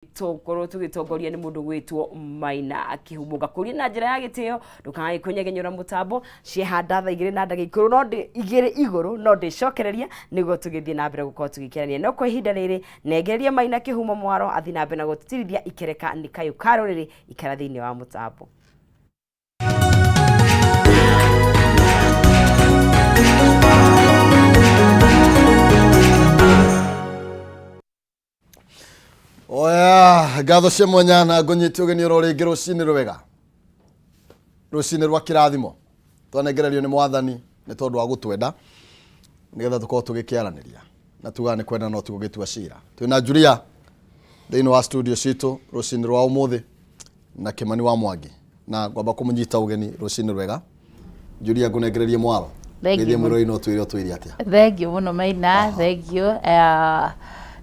Tokoro tugitongoria ni mundu gwitwo Maina akihumuga kuri na njira ya gitio ndukagai kunyegenyura mutambo ciehanda tha igiri na ndagikuru no igiri iguru no ndicokereria nigo tugithie na mbere gukorwo tugikerania no kwa ihinda riri negereria Maina kihumo mwaro athi na mbere na gutithirithia ikereka ni KAYU KA RURIRI ikara thiini wa mutambo. Oya, gatho cia mwanya na ngonyiti ugeni ringi rucini rwega. Rucini rwa kirathimo. Twanegererio ni mwathani ni tondu wa gutwenda. Nigetha tukorwo tugikiaraniria. Na tugane kwenda no tugitua cira. Twina Julia thiini wa studio citu rucini rwa umuthi na Kimani wa Mwangi. Na ngwamba kumunyita ugeni rucini rwega. Julia ngunegererie mwaro. Ngiye mwiro ino twire twire atia. Thank you muno Maina, thank you.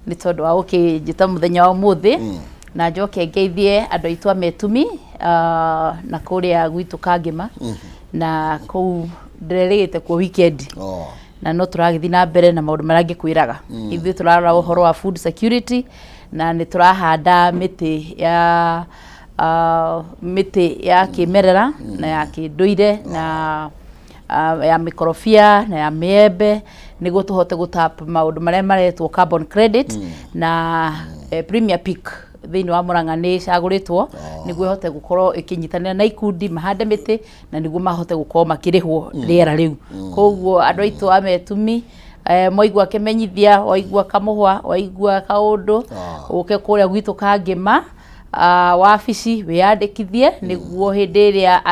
Ni tondu wa ukijita muthenya wa umuthi na njoke ngeithie andu aitwa metumi na kuria gwitu Kangema na ku ndirerigite ku weekend na no turagithi na mbere na maundu marangi kwiraga ithui turarora uhoro wa food security na ni turahanda miti ya kimerera na ya kinduire na ya mikorofia na ya miembe nigo tuhote gutap maundu maria maretwo carbon credit na premier peak thiini wa Murang'a ni caguritwo nigo hote gukorwo ikinyitanira na ikundi mahande miti na nigo mahote gukorwo makirihwo riera riu koguo andu aitu ametumi moigwa kemenyithia waigwa kamuhwa waigwa kaundu uke kuria gwitu Kangema wabici wiyandikithie niguo hindi iria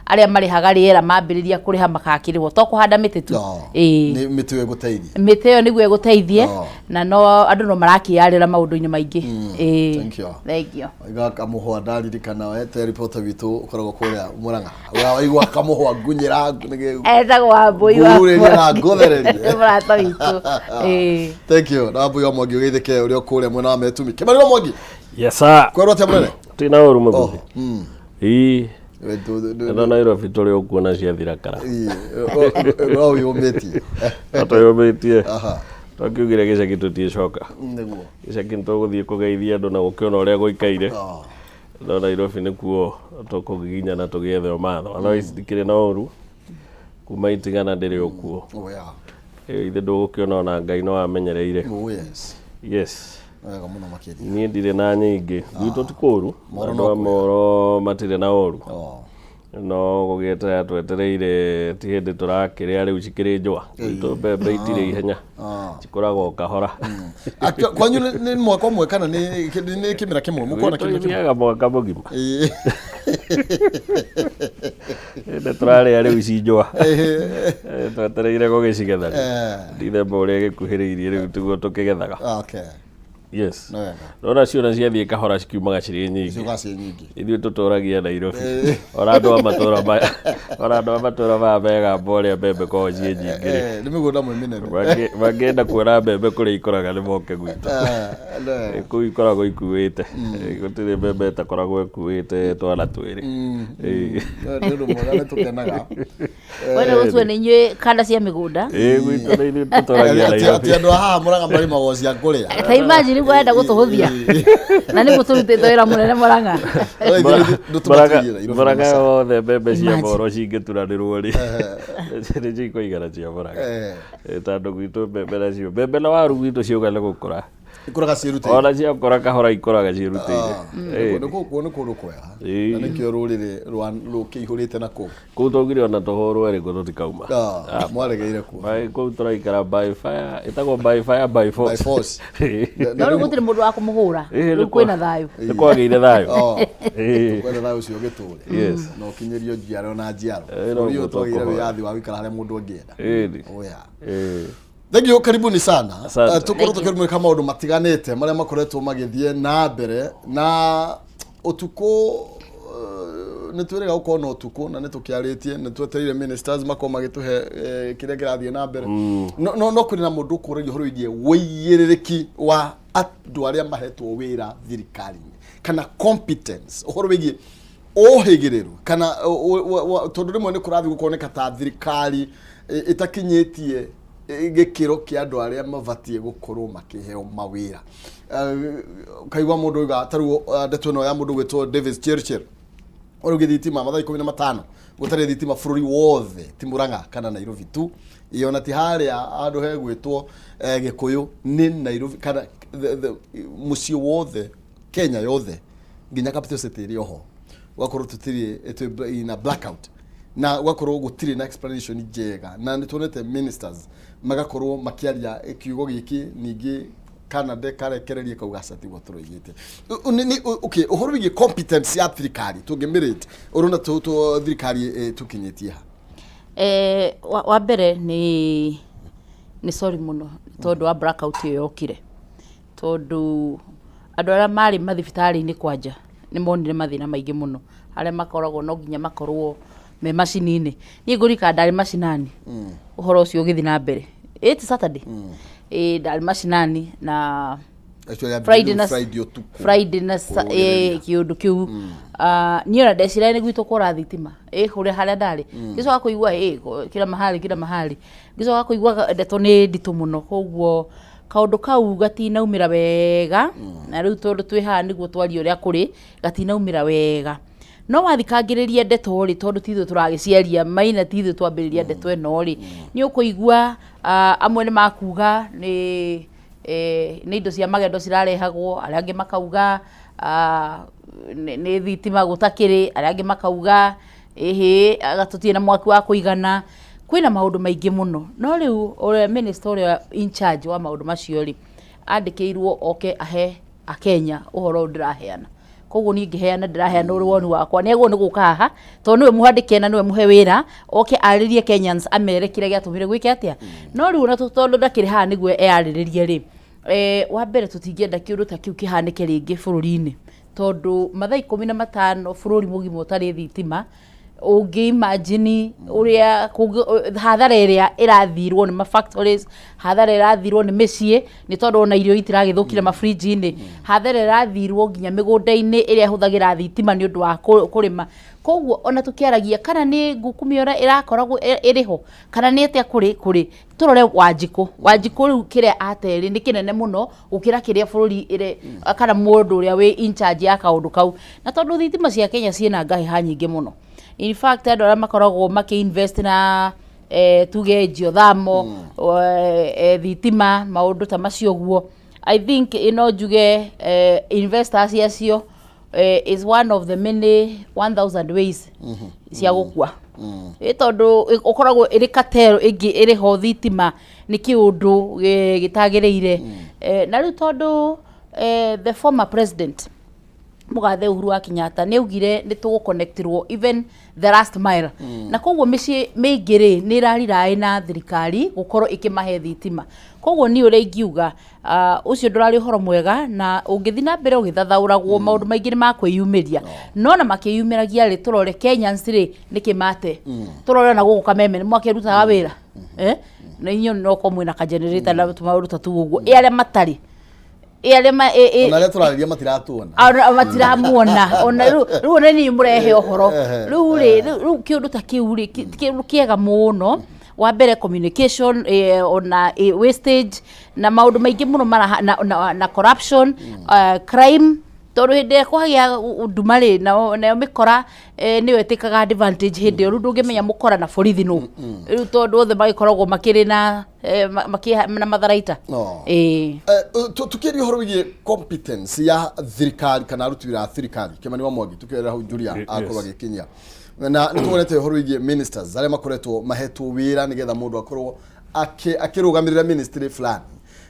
aria marihaga riera mambiriria kuriha makakirihwo to kuhanda miti tu ni miti we guteithie miti yo niguo guteithie na no andu no marakiyarira maundu-ini maingi thank you iga kamuhwa ndaririkana wete reporter witu ukoragwo kuria Murang'a waigwa kamuhwa ngunyira etagwa mbui wa bururi-ini ngothererie murata witu thank you na mbui wa Mwangi ugeithike uria kuria mwena wa metumi Kimani wa Mwangi. Yes sir. Kwa rote mrene? Tina oru muguthi. Ndo Nairobi tuli ukuona cia thirakara. Wao yometi. Ato yometie. Aha. Twakiugire gicaki tuticoka. Niguo. Gicaki ntuguthie kugeithia andu na gukiona uria guikaire. Ndo Nairobi nikuo tukugiginya na tugiethero matho. Otherwise dikire na oru. Kuma itigana ndiri ukuo. Oh yeah. Ithe ndugukiona na Ngai no amenyereire. Oh yes. Yes. Wega muno makiri ni ndire na nyingi gwitu tikuru moro matire na oru no gugeta twetereire ti hindi turakiria riu cikiri njwa gwitu mbembe itire ihenya cikoragwo kahora kwanyu ni mwaka umwe kana ni kimira kimwe mukona kimira mwaka mugima ende turare riu ici njwa twetereire gugicigetha ndithemba uria gikuhiriirie riu tiguo tukigethaga. Okay. Yes. Rora ciona ciathie kahora cikiumaga ciri nyingi. Ciugaci nyingi. Ithuĩ tũtũragia Nairobi. Orandu wa matura ba bega bore mbembe ko ciĩ nyingĩ. Nĩ mĩgũnda mĩnene. Mangĩenda kuona mbembe kũrĩa ikoraga nĩ moke gwitũ. Kũu ikoragwo ikuĩte. Gũtirĩ mbembe ĩtakoragwo ĩkuĩte twana twĩrĩ. Nĩ mwega nĩ tũkenaga. Wena gũtue nĩ inyuĩ kanda cia mĩgũnda. Gwitũ nĩ ithuĩ tũtũragia Nairobi. Andũ haha Murang'a marĩ magwo cia kũrĩa. Imagine gwenda gutuhuthia na ni guturutite wira munene Murang'a Murang'a wothe mbembe cia moro cingĩturanĩrwo rĩ nĩ cikũigana cia Murang'a tondũ gwitũ mbembe nacio mbembe na waru gwitũ ciuga nĩ gũkũra ikoraga ciĩrutĩire ona ciakũra kahora ikoraga ciĩrutĩire nĩ kũndũ kwega na nĩkĩo rũrĩrĩ rũkĩihũrĩte na kũu twaugire ona tũhũrwo rĩ tũtikauma mwaregeire kũu tũraikara by fire ĩtagwo by fire by force no rĩu gũtirĩ mũndũ wa kũmũhũra rĩu kwĩna thayũ nĩ kwagĩire thayũ kwĩna thayũ ũcio gĩtũũre no kinyĩrio njiaro na njiaro ũrĩa twagĩire wĩyathi wa gũikara harĩa mũndũ angĩenda. Thank you, karibuni sana. Tukorwo tukirumika maundu matiganite maria makoretwo magithie na mbere na utuko nitwirega gukorwo na utuko na nitukiaritie nitwetereire ministers makoma magituhe kiria kirathie na mbere no kuri na mundu kurerio horo igie wĩigĩrĩrĩki wa andu aria mahetwo wira thirikari kana competence horo wigie ohĩgĩrĩru kana tondu rimwe ni kurathi gukoneka ta thirikari itakinyetie gikiro kia andu aria mabatie gukorwo makiheo mawira kaigwa mundu ga taru ndeto no ya mundu gwetwo Davis Churchill orugi thitima mathaa 15 gutari thitima bururi wothe ti Murang'a kana Nairobi tu iona ti haria andu he gwetwo Gikuyu ni Nairobi kana mucio wothe Kenya yothe nginya capital city ri oho wakorwo tutiri ina blackout na wakorwo gutiri na explanation njega na nitonete ministers magakorwo makiaria kiugo giki ningi Canada karekererie kauga sati gotoroigite okay uhoro wigi competence ya thirikari tungimirite urona thirikari tukinyetie wa mbere ni sorry muno tondu wa blackout yo yokire tondu andu aria mari mathibitari ni kwanja ni monire mathina maingi muno aria makoragwo no nginya makorwo me macini-ini ni ngurika ndari macinani uhoro ucio ugithi na mbere it's Saturday ndari macinani na Friday na kiundu kiu ni ora ndecira ni gwitå kå thitima kå haria ndari ngicoka kå igua kila mahali ngicoka kå igua ndeto nä nditå må no koguo kaundu kau gatinaumira wega na riu tondu twi haha niguo twari uria kuri gatinaumira wega no wathikangiriria ndeto ri tondu tithu turagiciaria maina tithu twambiriria ndeto eno ri ni ukuigua amwe ni makuga ni indo cia magendo cirarehagwo aria angi makauga ni thitima gutakiri aria angi makauga agatutie na mwaki wa kuigana kwina maundu maingi muno no riu ore minister ore in charge wa maundu macio ri andikirwo oke ahe akenya uhoro ndiraheana koguo ni ngiheana ndiraheana uri woni wakwa ni ego ni guka haha to niwe muhandike na niwe muhe wira oke aririe Kenyans amere kire giatumire gwike atia no riu na tondu ndakiri haha niguo aririe ri wa mbere tutingienda kiundu ta kiu kihanike ringi bururi-ini tondu mathaa 15 bururi mugima utari thitima ungi imagine uria hathara iria irathirwo ni ma factories hathara irathirwo ni micie ni tondu ona irio itiragithukire ma fridge-ini hathara irathirwo nginya migunda-ini iria huthagira thitima ni undu wa kurima koguo ona tukiaragia kana ni ngukumi ora irakoragwo iriho kana ni atia kuri turore Wanjiku riu kiria ateri ni kinene muno gukira kiria bururi ire kana mundu uria we in charge ya kaundu kau na tondu thitima cia Kenya ciena ngahiha nyingi muno in fact andu aria makoragwo maki-invest na tuge geothermal thitima maundu ta macio guo I think njuge investors yacio is one of the many 1000 ways cia gukua tondu ukoragwo iri katero ingi iri ho thitima ni kiundu gitagireire na riu tondu the former president Mugathe Uhuru wa Kenyatta ni ugire ni tuguconnectirwo even the last mile na koguo mici meingire ni rarirai na thirikari gukorwo ikimahe thitima koguo ni uri ingiuga ucio ndurari horo mwega na ungithi na mbere ugithathauragwo maundu maingi ni makwiyumiria no na makiyumiragia ri turore Kenyans ri nikimate turore na gugu Kameme ni mwakiruta wa wira na inyo no komwe na ka generator na tumauru tatu uguo aria matari ona turaria matiratuona matiramuona ona riu ni murehe ohoro riu kiundu ta kiu ri kiega muno wa mbere communication ona wastage na maundu maingi muno na corruption crime tondu hindi kuhagia ndumari na mikora niwe itikaga advantage hindi iyo ndungimenya mukora na borithi no riu tondu othe magikoragwo makiri na matharaita tukiri horo wigi competence ya thirikari kana aruti wira thirikari Kimani wa Mwangi tukira hau Julia akorwa gikinya na nituonete horo wigi ministers aria makoretwo mahetwo wira nigetha mundu akorwo akirugamirira ministry fulani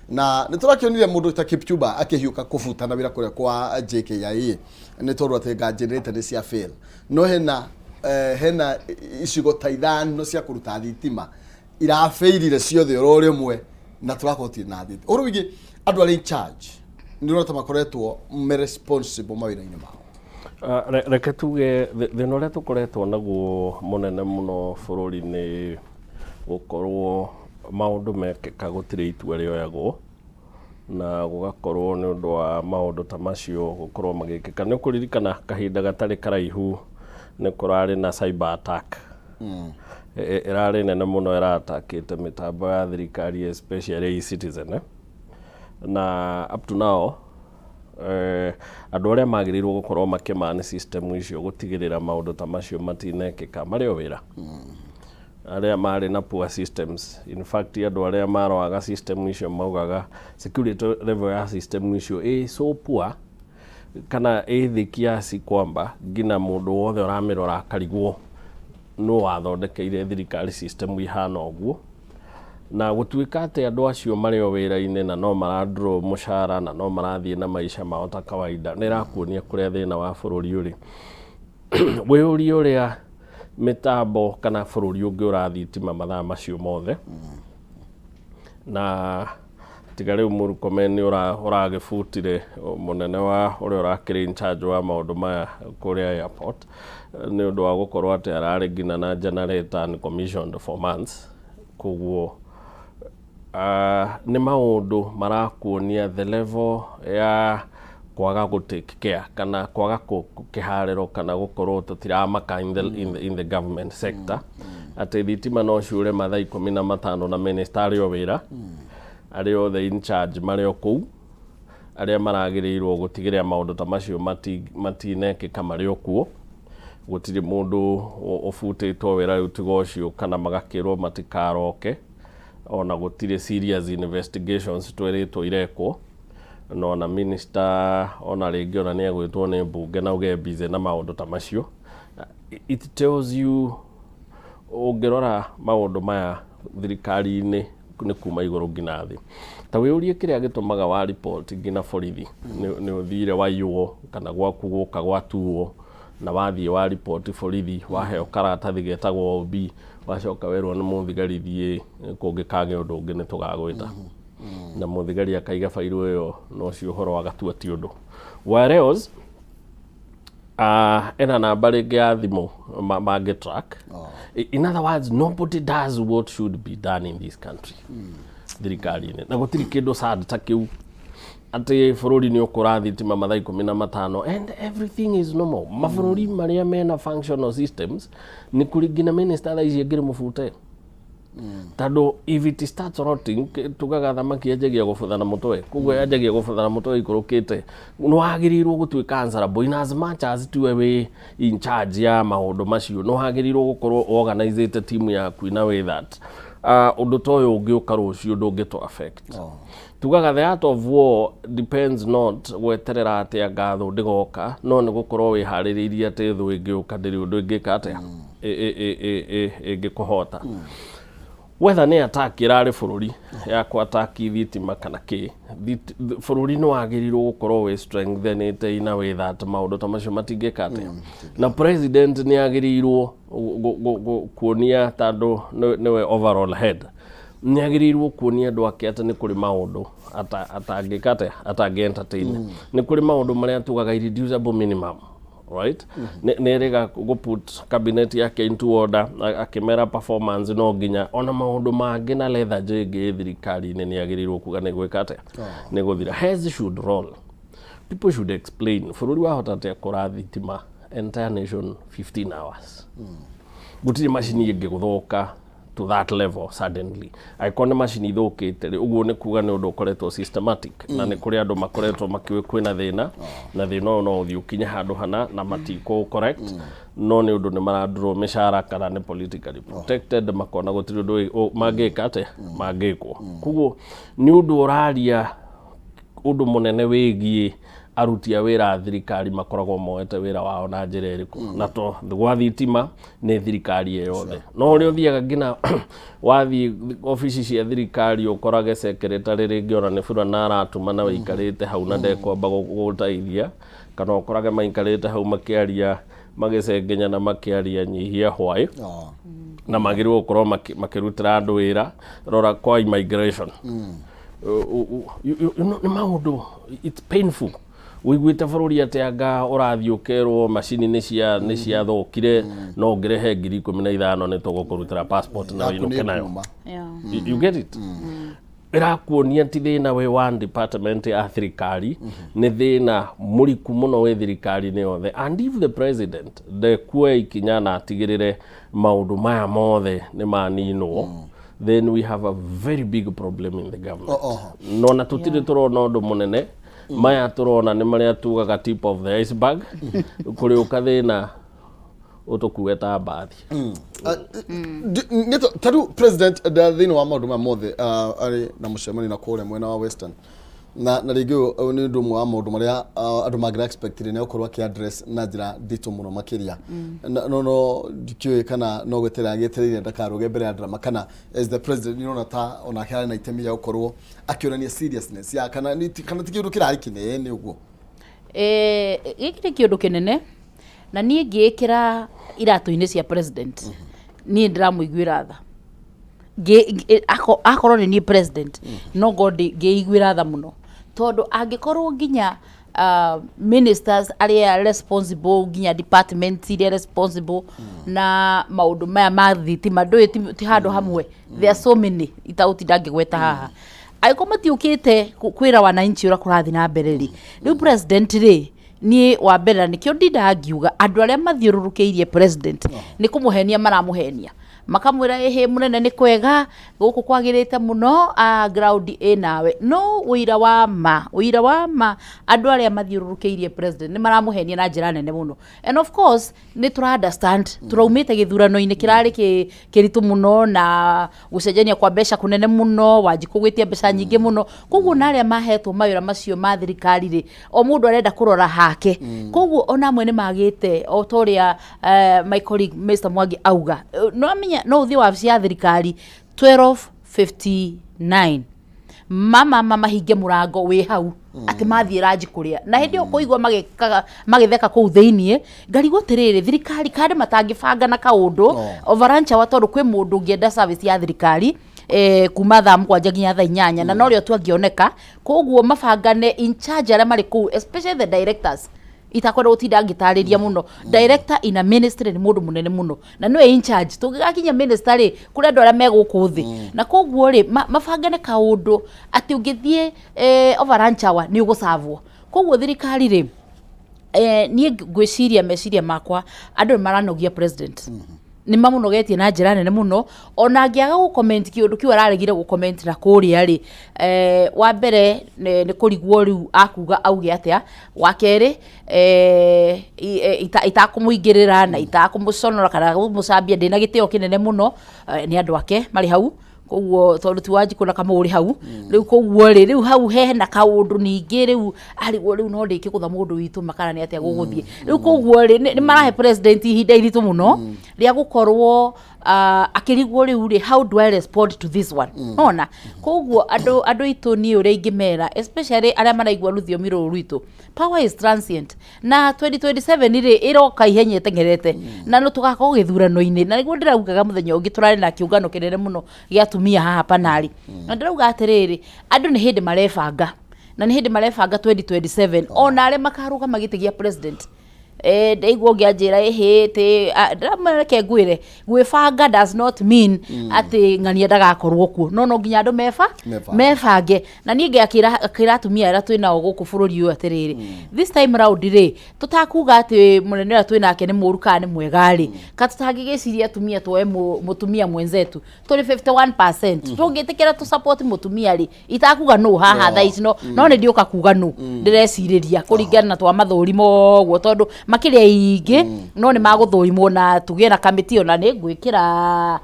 na niturakionire mundu ta Kipchumba akihiuka kufutana wira kuria kwa JKIA ni tondu atenga generator ni cia fail no hena icigo ta ithano cia kuruta thitima irafeirire ciothe oro rimwe na turakotie na thitima uru wigi andu ari in charge ndirota makoretwo me responsible mawira-ini mao reke tuge thina uria tukoretwo naguo munene muno bururi-ini gukorwo maundu mekeka gutire itua rioyagwo na gugakorwo ni undu wa maundu ta macio gukorwo magikika ni kuririkana kahinda gatari karaihu ni kurari na cyber attack Ĩrarĩ nene mũno ĩratakĩte mĩtambo ya thirikari especially e-citizen na up to now andũ arĩa magĩrĩirwo gũkorwo makĩmani system icio gũtigĩrĩra maũndũ ta macio matinekĩka marĩ o wĩra arĩa marĩ na poor systems. In fact andũ arĩa maroaga system icio maugaga security level ya system icio so poor kana thĩ kiasi kwamba ngina mũndũ wothe ũramĩrora akarigwo no wathondekeire thirikari system ihana ũguo, na gũtuĩka atĩ andũ acio marĩ o wĩra-inĩ na no maradraw mũcara na no marathiĩ na maisha mao ta kawaida, nĩ ĩrakuonia kũrĩa thĩna wa bũrũri ũrĩ. Wĩũria ũrĩa mĩtambo kana bũrũri ũngĩ ũrathitima mathaa macio mothe, na tiga rĩu Murkomen ũragĩbutire mũnene wa ũrĩa ũrakĩrĩ in charge wa maũndũ maya kũrĩa airport nĩ ũndũ wa gũkorwo atĩ ararĩ nginya na generator uncommissioned for months. Koguo nĩ maũndũ marakuonia the level ya kwaga gũtake care kana kwaga kĩharĩro kana gũkorwo tũtiramaka in the government sector atĩ thitima no ciũre mathaa 15 na minister arĩ o wĩra arĩ othe in charge marĩ o kũu arĩa maragĩrĩirwo gũtigĩrĩra maũndũ ta macio matinekĩka marĩ o kuo. Gũtirĩ mũndũ ũbutĩtwo wĩra rĩu tiga ũcio kana magakĩrwo matikaroke, ona gũtirĩ serious investigations twĩrĩtwo irekwo, no ona minister ona rĩngĩ ona nĩ egwĩtwo nĩ mbunge na ũge busy na maũndũ ta macio. It tells you ũngĩrora maũndũ maya thirikari-inĩ nĩ kuma igũrũ nginya thĩ. Ta wĩũrie kĩrĩa gĩtũmaga wa report nginya borithi nĩ ũthire waiywo kana gwaku gũka gwatuo na wathiĩ wa report borithi waheo karatathi getagwo OB wacoka werwo nĩ mũthigari thiĩ kũngĩkage ũndũ ũngĩ nĩ tũgagwĩta na mũthigari akaiga fairũ ĩyo no cio ũhoro agatua ti ũndũ. Whereas ena namba rĩngĩ ya thimũ mangĩ track. In other words, nobody does what should be done in this country. Thirikari-inĩ na gũtirĩ kĩndũ sad ta kĩu atĩ bũrũri nĩ ũkũra thitima mathaa 15 and everything is normal. Mabũrũri marĩa mena functional systems nĩ kũrĩ nginya minister thaa ici angĩrĩ mũbute. Tondũ if it starts rotting tugaga thamaki yanjagia gũbutha na mũtwe, koguo yanjagia gũbutha na mũtwe ikũrũkĩte nĩ wagĩrĩirwo gũtuĩka answerable in as much as tiwe wĩ in charge ya maũndũ macio. No wagĩrĩirwo gũkorwo organized team yaku na way that ũndũ ta ũyũ ũngĩũka rũciũ ndũngĩtũ affect. Tugaga the art of war depends not gweterera atĩ ngatho ndĩgoka, no nĩ gũkorwo wĩharĩrĩirie atĩ thũ ĩngĩũka ndĩrĩ ũndũ ĩngĩka atĩa ĩngĩkũhota. Whether nĩ attack ĩrarĩ bũrũri ya kũ-attack thitima kana kĩ, bũrũri nĩ wagĩrĩirwo gũkorwo wĩ strengthenĩte in a way that maũndũ ta macio matingĩka atĩa. Na president nĩ agĩrĩirwo kuonia tondũ nĩwe overall head, nĩ agĩrĩirwo kuonia andũ ake atĩ nĩ kũrĩ maũndũ atangĩka atĩa atangĩ-entertain. Nĩ kũrĩ maũndũ marĩa tugaga irreducible minimum, right? Nĩ rĩga gũput cabinet yake into order akĩmera performance no nginya ona maũndũ mangĩ na letha jĩngĩ thirikari-inĩ nĩ agĩrĩirwo kuga nĩ gwĩka atĩa nĩ gũthira. Heads should roll. People should explain. Bũrũri wahota atĩa kũra thitima entire nation 15 hours. Gũtirĩ macini ĩngĩ gũthũka to that level suddenly. Aikoo nĩ macini ithũkĩte rĩ, ũguo nĩ kuga nĩ ũndũ ũkoretwo systematic na nĩ kũrĩ andũ makoretwo makĩũĩ kwĩna thĩna na thĩna ũyũ no ũthiĩ ũkinye handũ hana na matikũ correct, no nĩ ũndũ nĩ maradraw mĩcara kana nĩ politically protected makona gũtirĩ ũndũ mangĩka atĩa mangĩkwo. Koguo nĩ ũndũ ũraria ũndũ mũnene wĩgiĩ aruti a wĩra a thirikari makoragwo moete wĩra wao na njĩra ĩrĩkũ, na to gwa thitima nĩ thirikari yothe. No ũrĩa ũthiaga nginya wathiĩ ofici cia thirikari ũkorage secretary rĩngĩ ona nĩ burana aratũma na wĩikarĩte hau na ndekwamba gũgũteithia, kana ũkorage maikarĩte hau makĩaria magĩcengenya na makĩaria nyihia hwaĩ na magĩrĩirwo gũkorwo makĩrutĩra andũ wĩra. Rora kwa immigration nĩ maũndũ it's painful. Wĩiguĩte bũrũri atĩ anga ũrathiĩ ũkerwo macini nĩ ciathũkire no ngĩrehe 15,000 nĩ tũgũkũrutĩra passport na ũinũke nayo. You get it? irakuonia ti thina we one department ya thirikari ni thina muriku muno we thirikari ni yothe, and if the president de kuoya ikinya na atigirire maundu maya mothe ni maninwo, then we have a very big problem in the government. No na tutire turona undu munene, maya turona ni maria tugaga tip of the iceberg, kuri ukathina utukueta bathi. Nito tadu president da thino wa maundu mothe ari na mucemani na kure mwena wa Western na rigio ni ndu mwa maundu maria andu magra expected ne ukorwa ki address na njira ndito muno makiria no dikiwe kana no gwetera geterire ndakaruge mbere ya drama kana as the president you know ta ona kira na itemi ya ukorwo akionania seriousness ya kana tikiundu kirari kinene uguo giki ni kiundu kinene na nie ngikira iratu-ini cia president nie ndiramuiguira tha akorwo ni president no god ngiiguira tha muno tondu angikorwo nginya ministers aria responsible nginya departments iria responsible na maundu maya ma thitima ndu ti handu hamwe, there are so many itautinda ngigweta haha aiko matiukite kwira wananchi ura kurathi na mbere ri riu president ri ni wa mbere nikio ndinda ngiuga andu aria mathiururukeirie president ni kumuhenia maramuhenia makamwira ehe munene ni kwega guku kwagirite muno ground nawe no uira wa ma andu aria mathiururukeirie president ni maramuhenia na njira nene muno, and of course ni tura understand turaumite githurano-ini kirari kiritu muno na gucenjania kwa mbeca kunene muno wanjikugwitia mbeca nyingi muno, koguo na aria mahetwo mawira macio ma thirikari ri o mundu arenda kurora hake koguo ona mwe ni magite o toria my colleague Mr. Mwangi auga no amenya no uthi wa cia thirikari 12:59 mama mahinge murango wi hau ati mathie ranji kuria na hindi o kuigwa magitheka ku thiini ngari gutiriri thirikari kandi matangibanga na kaundu overancha watondu kwi mundu ngienda service ya thirikari kuma thaa 7 nginya thaa 8 na no rio tu angioneka koguo mabangane in charge aria mari ku especially the directors itakwenda utinda ngitariria muno director in a ministry ni mundu munene muno na no in charge tugigakinya ministry kuri andu aria meguku thi na koguo ri mabangane kaundu ati ungithie overanchawa ni ugusavwo koguo thirikari ri nie gwiciria meciria makwa andu maranogia president ni mamunogetie na njira nene muno ona ngiaga gu comment kiundu kiu araregire gu comment na kuria ri wa mbere ni kurigwo riu akuga auge atia wa keri itakumuingirira na itakumuconora kana gumucambia ndina gitio kinene muno ni andu ake mari hau koguo tondu ti wanjikuna kamuri hau riu koguo riu hau hena kaundu ningi riu arigwo riu no ndiki kutha mundu witu makana ni atia guguthie riu koguo ni marahe president ihinda iritu muno ria gukorwo akirigwo riu ri how do I respond to this one ona koguo andu itu ni uria ingimera especially aria maraigwa ruthiomi ruru rwitu power is transient na 2027 ri iroka ihenye tengerete na no tugakorwo githurano-ini na niguo ndiraugaga muthenya ungi turari na kiungano kinene muno gia tumia haha panari na ndirauga atiriri andu ni hindi marebanga na ni hindi marebanga 2027 ona aria makaruga magitigia president ndeigwo ngianjira ihite ndamareke ngwire gwibanga does not mean ati ng'ania ndagakorwo kuo no nginya andu mebange na nie ngiakira atumia aria twina guku bururi uyu atiriri this time round ri tutakuga ati munene aria twinake ni muru kana ni mwega ri ka tutangigiciria atumia twoe mutumia mwenzetu turi 51% tungitikira tu support mutumia ri itakuga no haha thaa ici no ni ndioka kuga no ndireciriria kuringana na twa mathurimo guo tondu makiria ingi no ni maguthurimwo na tugie na committee ona ni ngwikira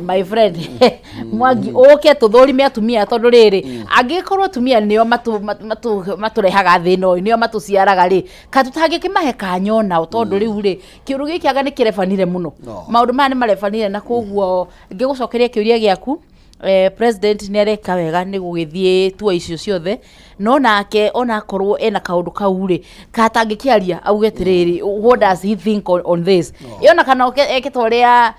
my friend Mwangi oke tuthurime atumia tondu riri angikorwo atumia nio maturehaga thino nio matuciaraga ri ka tutangikimahe kanyona tondu riu ri kiuru giki aga ni kirefanire muno maundu maya ni marefanire na koguo ngigucokeria kiuria giaku president ni areka wega ni gugithie tua icio ciothe no nake ona korwo ena kaundu kauri katangikiaria auge tiriri what does he think on this yona kana ekitoria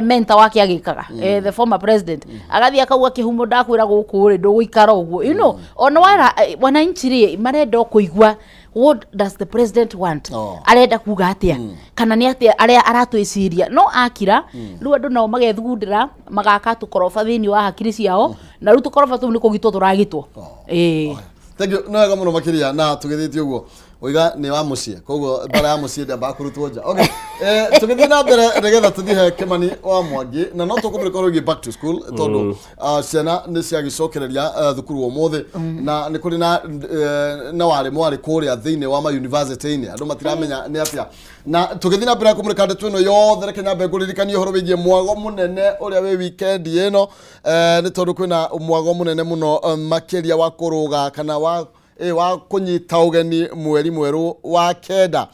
mentor wake agikaga the former president agathia akauga kihumo ndakwira guku ri nduguikara uguo you know ona wananchi ri marenda kuigwa what does the president want arenda kuga atia kana ni atia aria aratwiciria no akira riu andu nao magethugundira magaka tukoroba thini wa hakiri ciao na rä tå nä kå gitwo tå ragitwo. Thank you. No wega muno makiria na tugithithie uguo. Oiga ni wa mucie. Koguo bara ya mucie ndamba kurutwo nja. Okay. Tugithie na mbere nigetha tuthihe Kimani wa Mwangi na no tukumire korwo gi back to school tondu ciana ni cia gicokereria thukuru umuthi na ni kuri na wari mwari kuria thiini wa ma university ini andu matiramenya ni atia na tugithie na mbere kumurika ndeto ino yothe reke na mbere kuririkania horo wigie mwago munene uria wi weekend ino ni tondu kwina mwago munene muno makiria wa kuruga kana wa kunyita ugeni mweri mweru wa kenda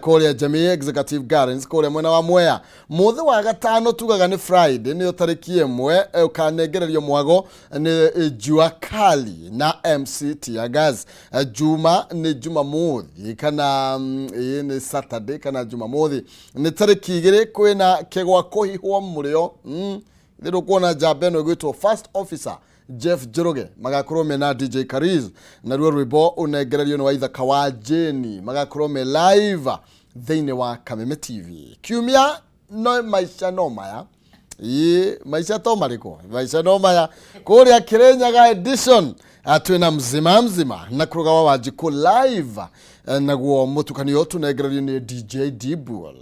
kuria Jamii Executive Gardens kuria mwena wa Mwea muthi wa gatano tugaga ni Friday ni tariki 1 ukanengererio mwago ni jua kali na MC Tiagas juma ni Jumamothi kana ni Saturday kana Jumamothi ni tariki 2 kwina kegwa kuhihwo murio ndiru kuona jabeno gwitwo first officer Jeff Jeroge magakorwo mena DJ Kariz na ruo rwimbo unegererio ni waitha Kawajeni magakorwo me live thiini wa Kameme TV kiumia no maisha no maya maisha to mariko maisha no maya kuria Kirenyaga edition atwina mzima na kuruga wa Wanjiku live naguo mutukanio tunegererio ni DJ Dibul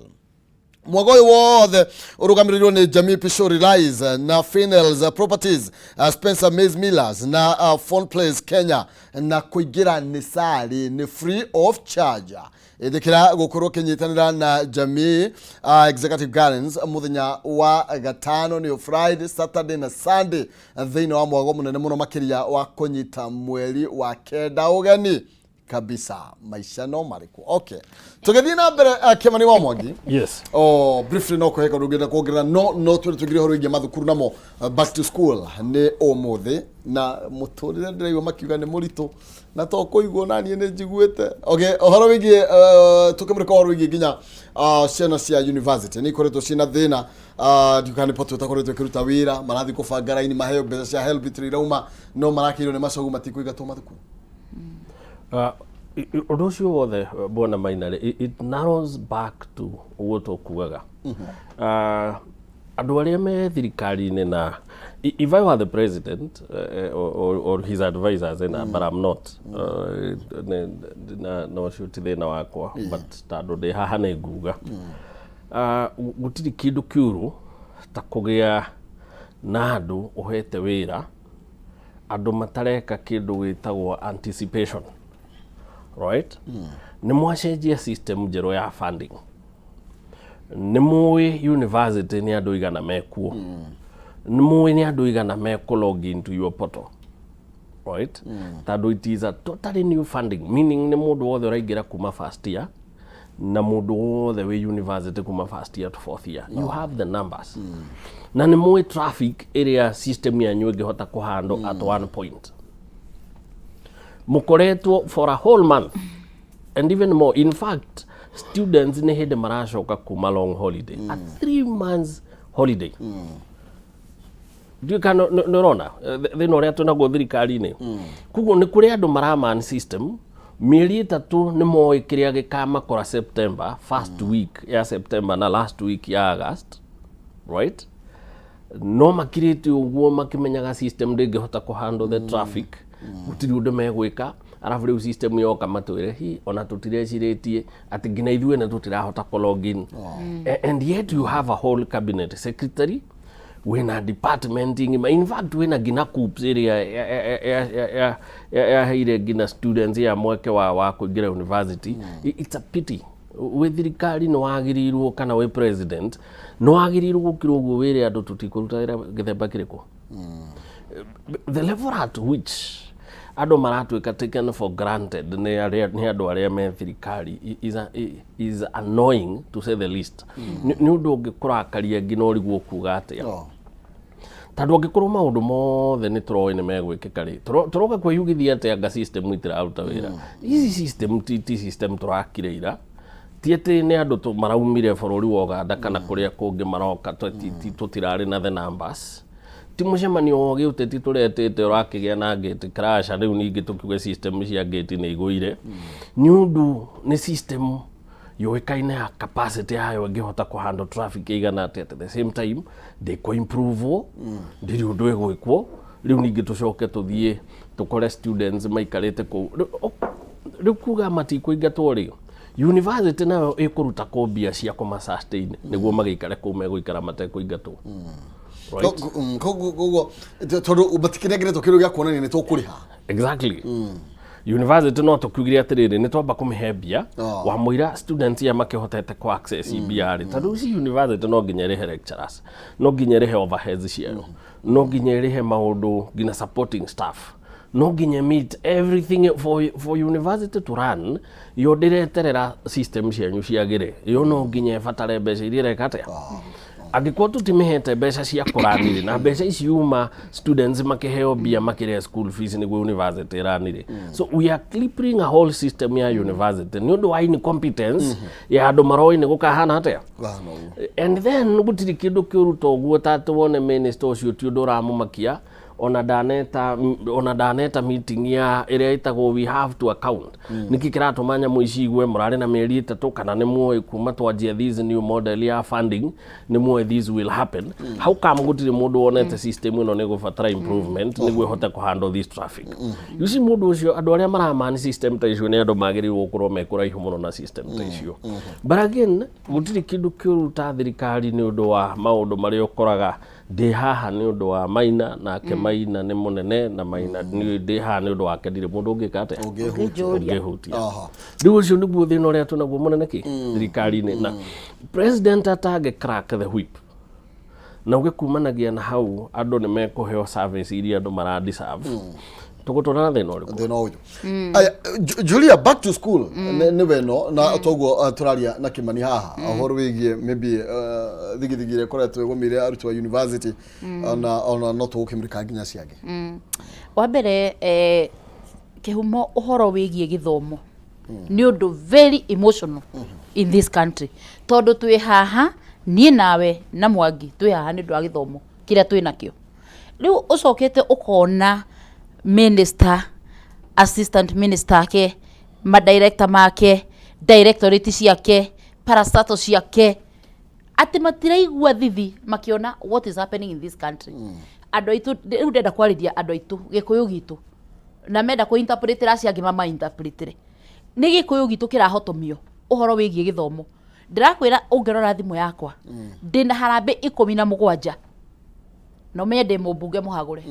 mwago wothe urugamirirwo ni Jamii Pishori Rise na Finels Properties Spencer Maze Millers na Phone Place Kenya na kuigira ni sari ni free of charge ithikira gukorwo kinyitanira na Jamii Executive Gardens muthenya wa gatano ni Friday Saturday na Sunday thiini wa mwago munene muno makiria wa kunyita mweri wa kenda ugeni kabisa maisha no mariku. Okay. Tugethie na mbere Kimani wa Mwangi. Yes. Briefly no kuheka rugenda kuongerera no tugire horo ingi mathukuru namo back to school ni umuthi na muturire ndiraigwa makiuga ni murito na to kuigwo nani ni njiguite. Okay, horo wingi tukimurika horo wingi nginya ciana cia university ni koretwo cina thina dukani poto takoretwo kiruta wira marathi kubanga raini maheo mbeca cia help itirauma no marakirwo ni macogu matikuiga to mathukuru. Undu ucio wothe bona mainare it narrows back to uguo kugaga andu aria me thirikari-ini na if I were the president or his advisors but I'm not no shoot thina wakwa but tando ndi haha ni nguga gutiri kindu kiuru ta kugia na andu uhete wira andu matareka kindu gitagwo anticipation. Right? Ni mwacenjia system njeru ya funding. Ni muwi university ni andu igana mekuo. Ni muwi ni andu igana meku log into your portal. Right? Tado it is a totally new funding, meaning ni mundu wothe uraingira kuma first year na mundu wothe we university kuma first year to fourth year. You have the numbers. Na ni muwi traffic area system ya nyuge hota kuhandle at one point. Mukoretwo for a whole month and even more. In fact, students ne hede marashoka kuma long holiday a 3 months holiday. Ndio kana norona thino ria tunago thirikari-ini kuguo ni kuri andu maraman system mieri 3 ni moe kiria gikama kora September first week ya September na last week ya August, right? No makirite uguo makimenyaga system ndingihota ku handle the traffic gutiri undu megwika arafu riu system yoka matwire hi ona tutireciretie ati ngina ithue na tutirahota ku login and yet you have a whole cabinet secretary wina department in fact wina gina coops area ya haire gina students ya mweke wa kuingira university. It's a pity we thirikari no wagirirwo kana we president no wagirirwo gukirwo guo wire andu tutikuruta githemba kiriko. The level at which andu maratwika taken for granted ni andu aria me thirikari is annoying to say the least. Ni undu ungikurakaria ngina uriguo kuga atia tondu angikorwo maundu mothe ni turoi ni megwikika ri turoka kwiyugithia atia anga system itiraruta wira. Easy system ti system turakireira tiete ni andu maraumire bururi wa Uganda kana kuria kungi maroka tutirari na the numbers. Timucemanio ogi uteti turetete urakigia na gate crash riu ningi tukiuga system cia gate ni igwire ni undu ni system yoikaine ya capacity yayo ngihota ku handle traffic igana at the same time they ko improve ndiri undu egwikwo riu ningi tucoke tuthie tukore students maikarite ku riu kuga matikuingatwo ri university nayo ikuruta kombia cia kuma sustain niguo magikare ku meguikara matekuingatwo koguo tondu batikirengeretwo kindu gia kuonania ni tukuriha exactly university no tukugire atiriri ni twamba kumihe mbia wa muira students ya makihotete ku access mbia ri tondu ci university no nginya rihe lecturers no nginya rihe overheads ciao no nginya rihe maundu ngina supporting staff no nginya meet everything for university to run yo direterera system cianyu ciagire yo no nginya fatare mbeca iria rekate angikuwa tutimihete mbeca cia kuranire na mbeca iciuma students makiheo bia makire school fees niguo university ranire so we are clipping a whole system ya university ni undu wa incompetence ya andu maroi ni gukahana atia and then gutiri kindu kiuruta uguo tatu wone minister ucio ti undu ramumakia ona daneta meeting ya area itagwo we have to account niki kiratumanya muici igwe murari na mieri 3 kana ni muoy kuma twanjia this new model ya funding ni muoy this will happen how come gutire mundu wonete system ino ni gufatara improvement ni gwehote ku handle this traffic you see mundu ucio andu aria maramani system ta icio ni andu magirirwo gukorwo mekuraihu muno na system ta icio but again gutire kindu kiuruta thirikari ni undu wa maundu mari ukoraga ndi haha ni undu wa maina na maina ni munene na maina ni ndi haha ni undu wake ndire mundu ungikate ungihutia riu ucio niguo thina uria tunaguo munene ki thirikari-ini na president atage crack the whip na ugikumanagia na hau andu ni mekuheo service iria andu mara deserve tugutona thina uriku aya Julia back to school ni weno na toguo turaria na Kimani haha ahoro wigie maybe thigithigire koretwe gumire arutu wa university ona no tugukimrika nginya ciage wa mbere kihumo uhoro wigie githomo ni undu very emotional in this country tondu twi haha nie nawe na Mwangi twi haha ni ndu wa githomo kiria twi nakio riu ucokete ukona minister assistant minister ke ma director make directorate ciake parastatal ciake ati matiraigua thithi makiona what is happening in this country andu aitu riu ndenda kwariria andu aitu gikuyu gitu na menda ku interpret racia ngima ma interpret ni gikuyu gitu kirahotomio uhoro wigie githomo ndirakwira ungerora thimu yakwa ndina harambe 17 no mende mubunge muhagure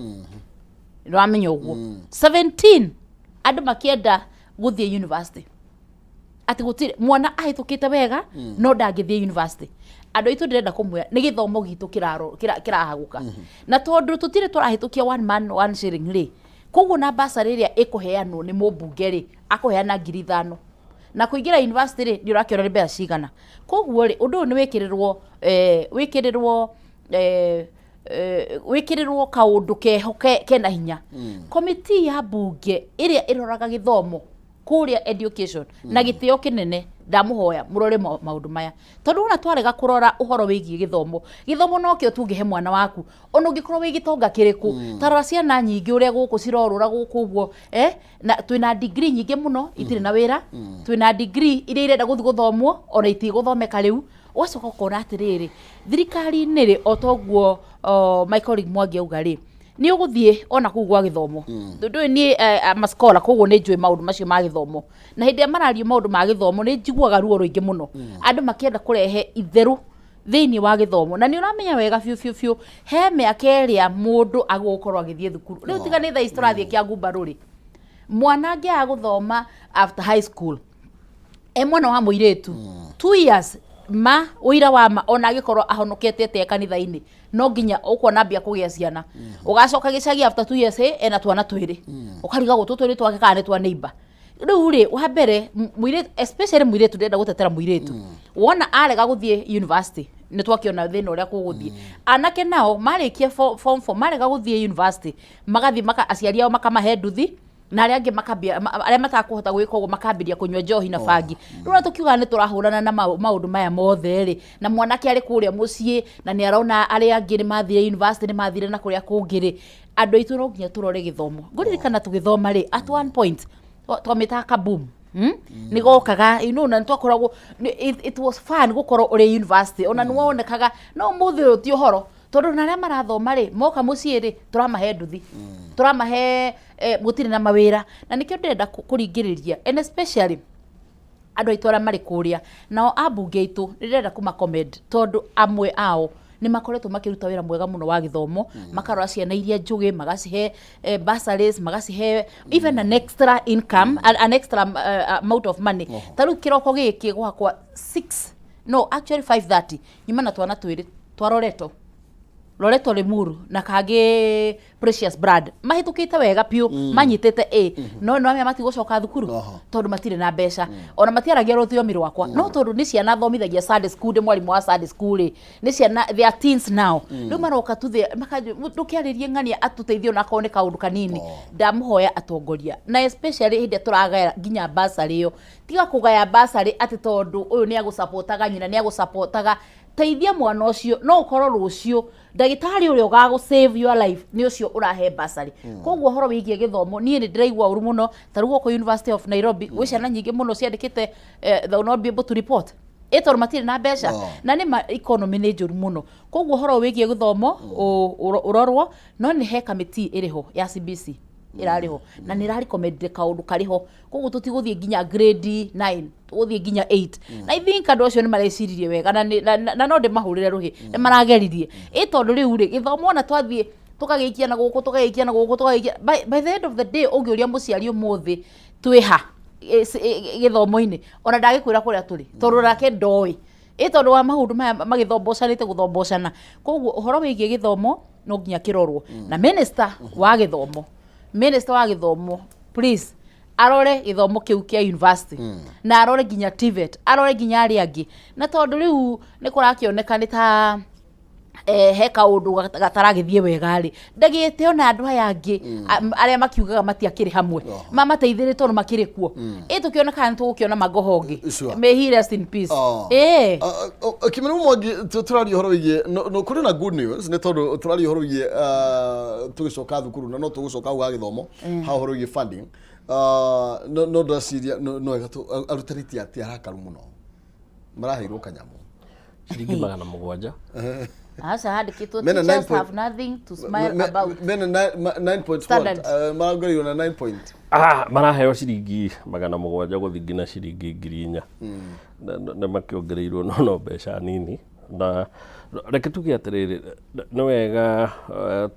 Ramenya uguo 17 andu makienda guthie university ati gutire mwana ahitukite wega no ndangithie university andu aitu ndirenda kumwe ni githomo gitu kirahaguka na tondu tutire turahitukia one man one shilling ri koguo na basari iria ikuheanwo ni mubunge ri akuheana 5,000 na kuingira university ri ni urakiona ni mbeca cigana koguo ri undu ni wikirirwo kaundu keho kena hinya committee ya bunge iria iroraga githomo kuria education na gitio kinene ndamuhoya murore maundu maya tondu una twarega kurora uhoro wigie githomo no kio tungihe mwana waku ona ungikorwo wigitonga kiriku tarora ciana nyingi uria guku cirorura guku uguo na twina degree nyingi muno itire na wira twina degree iria irenda guthi guthomwo ona iti guthomeka riu wacoka ukona atiriri thirikari niri otoguo my colleague Mwangi auga ri ni uguthie ona kugwa githomo ndu ni maskola koguo ni njui maundu macio ma githomo na hindi marario maundu ma githomo ni njiguaga ruo ruingi muno andu makienda kurehe itheru thiini wa githomo na ni uramenya wega fiu he miaka iria mundu agukorwo agithie thukuru riu tigani tha isturathie kia ngumbaruri mwana angia guthoma after high school mwana wa muiretu 2 years ma uira wa ma ona agikorwo ahonokete te kanitha-ini no nginya ukona mbia kugia ciana ugacoka gicagi after 2 years ena twana twiri ukariga gututuri twake kana twa neighbor riu ri wa mbere muiretu especially muiretu ndenda gutetera muiretu wona arega guthie university ni twakiona thina uria kuguthie anake nao marikia form 4 marega guthie university magathi aciari ao makamahe nduthi na aria angi makambia aria matakuhota gwika uguo makambiria kunywa njohi na bangi rura tukiuga ni turahurana na maundu maya mothe ri na mwanake ari kuria mucii na ni arauna aria angi ni mathire university ni mathire na kuria kungiri andu aitu no nginya turore githomo nguririkana tugithoma ri at one point twamitaka boom ni gokaga na twakoragwo it was fun gukorwo uri university ona ni wonekaga no muthi uti uhoro tondu na aria marathoma ri moka mucii ri turamahe nduthi turamahe gutire na mawira na nikio ndenda kuringiriria and especially andu aitu aria mari kuria nao abunge aitu ndirenda kuma comment tondu amwe ao ni makoretwo makiruta wira mwega muno wa githomo makarora ciana iria njugi magacihe bursaries magacihe even an extra income an extra amount of money taru kiroko giki gwakwa 5:30 nyuma na twana twiri twaroreto Limuru na kage Precious Brad mahitukite wega piu manyitete no amia matigocoka thukuru tondu matire na mbeca ona matiaragia ruthiomi rwakwa no tondu ni ciana thomithagia Sunday school de mwalimu wa Sunday school ni ciana they are teens now riu maroka tuthe ndukiaririe ng'ania atuteithio na kone kaundu kanini ndamuhoya atongoria na especially hinde turagaya ginya bursary yo tiga kugaya bursary ati tondu uyu ni agusupportaga nyina ni agusupportaga teithia mwana ucio no ukoro rucio ndagitari uri ugagu save your life ni ucio urahe bursary koguo horo wigie githomo nie ni ndiraigua uru muno tarugo ko University of Nairobi wicana nyingi muno ciandikite they will not be able to report etor matire na mbeca na ni economy ni njuru muno koguo horo wigie githomo urorwo no ni he committee iriho ya CBC irariho na ni rari recommend kaundu kariho koguo tutiguthie nginya grade 9 tuguthie nginya 8 na I think andu acio ni mareciririe wega na no ndimahurire ruhi ni marageririe tondu riu ri githomo na twathie tukagiikia na guku by the end of the day ungiuria muciari umuthi twiha githomo-ini ona ndagikwira kuria turi tondu rake ndoi tondu wa maundu maya magithombocanite guthombocana koguo uhoro wigie githomo no nginya kirorwo na minister wa githomo please arore githomo kiu kia university na arore nginya TVET arore nginya ari angi na tondu riu ni kurakioneka ni ta he kaundu gataragithie wega ri ndagite ona andu aya angi aria makiugaga matiakiri hamwe mamateithire tondu makiri kuo tukioneka ni tugukiona magohongi may he rest in peace Kameme mwangi turari horo wigie no kuri na good news ni tondu turari horo wigie tugicoka thukuru na no tugucoka uga githomo ha horo wigie funding no ndasiria no egatu arutariti ati arakaru muno marahirwo kanyamu ciringi 700 asa hadi kitu just have nothing to smile about mena 9.4 maragori na 9 point maraheo ciringi 700 guthi ngina ciringi 4,000 na makiongereirwo no mbeca nini na reke tuge atiriri no wega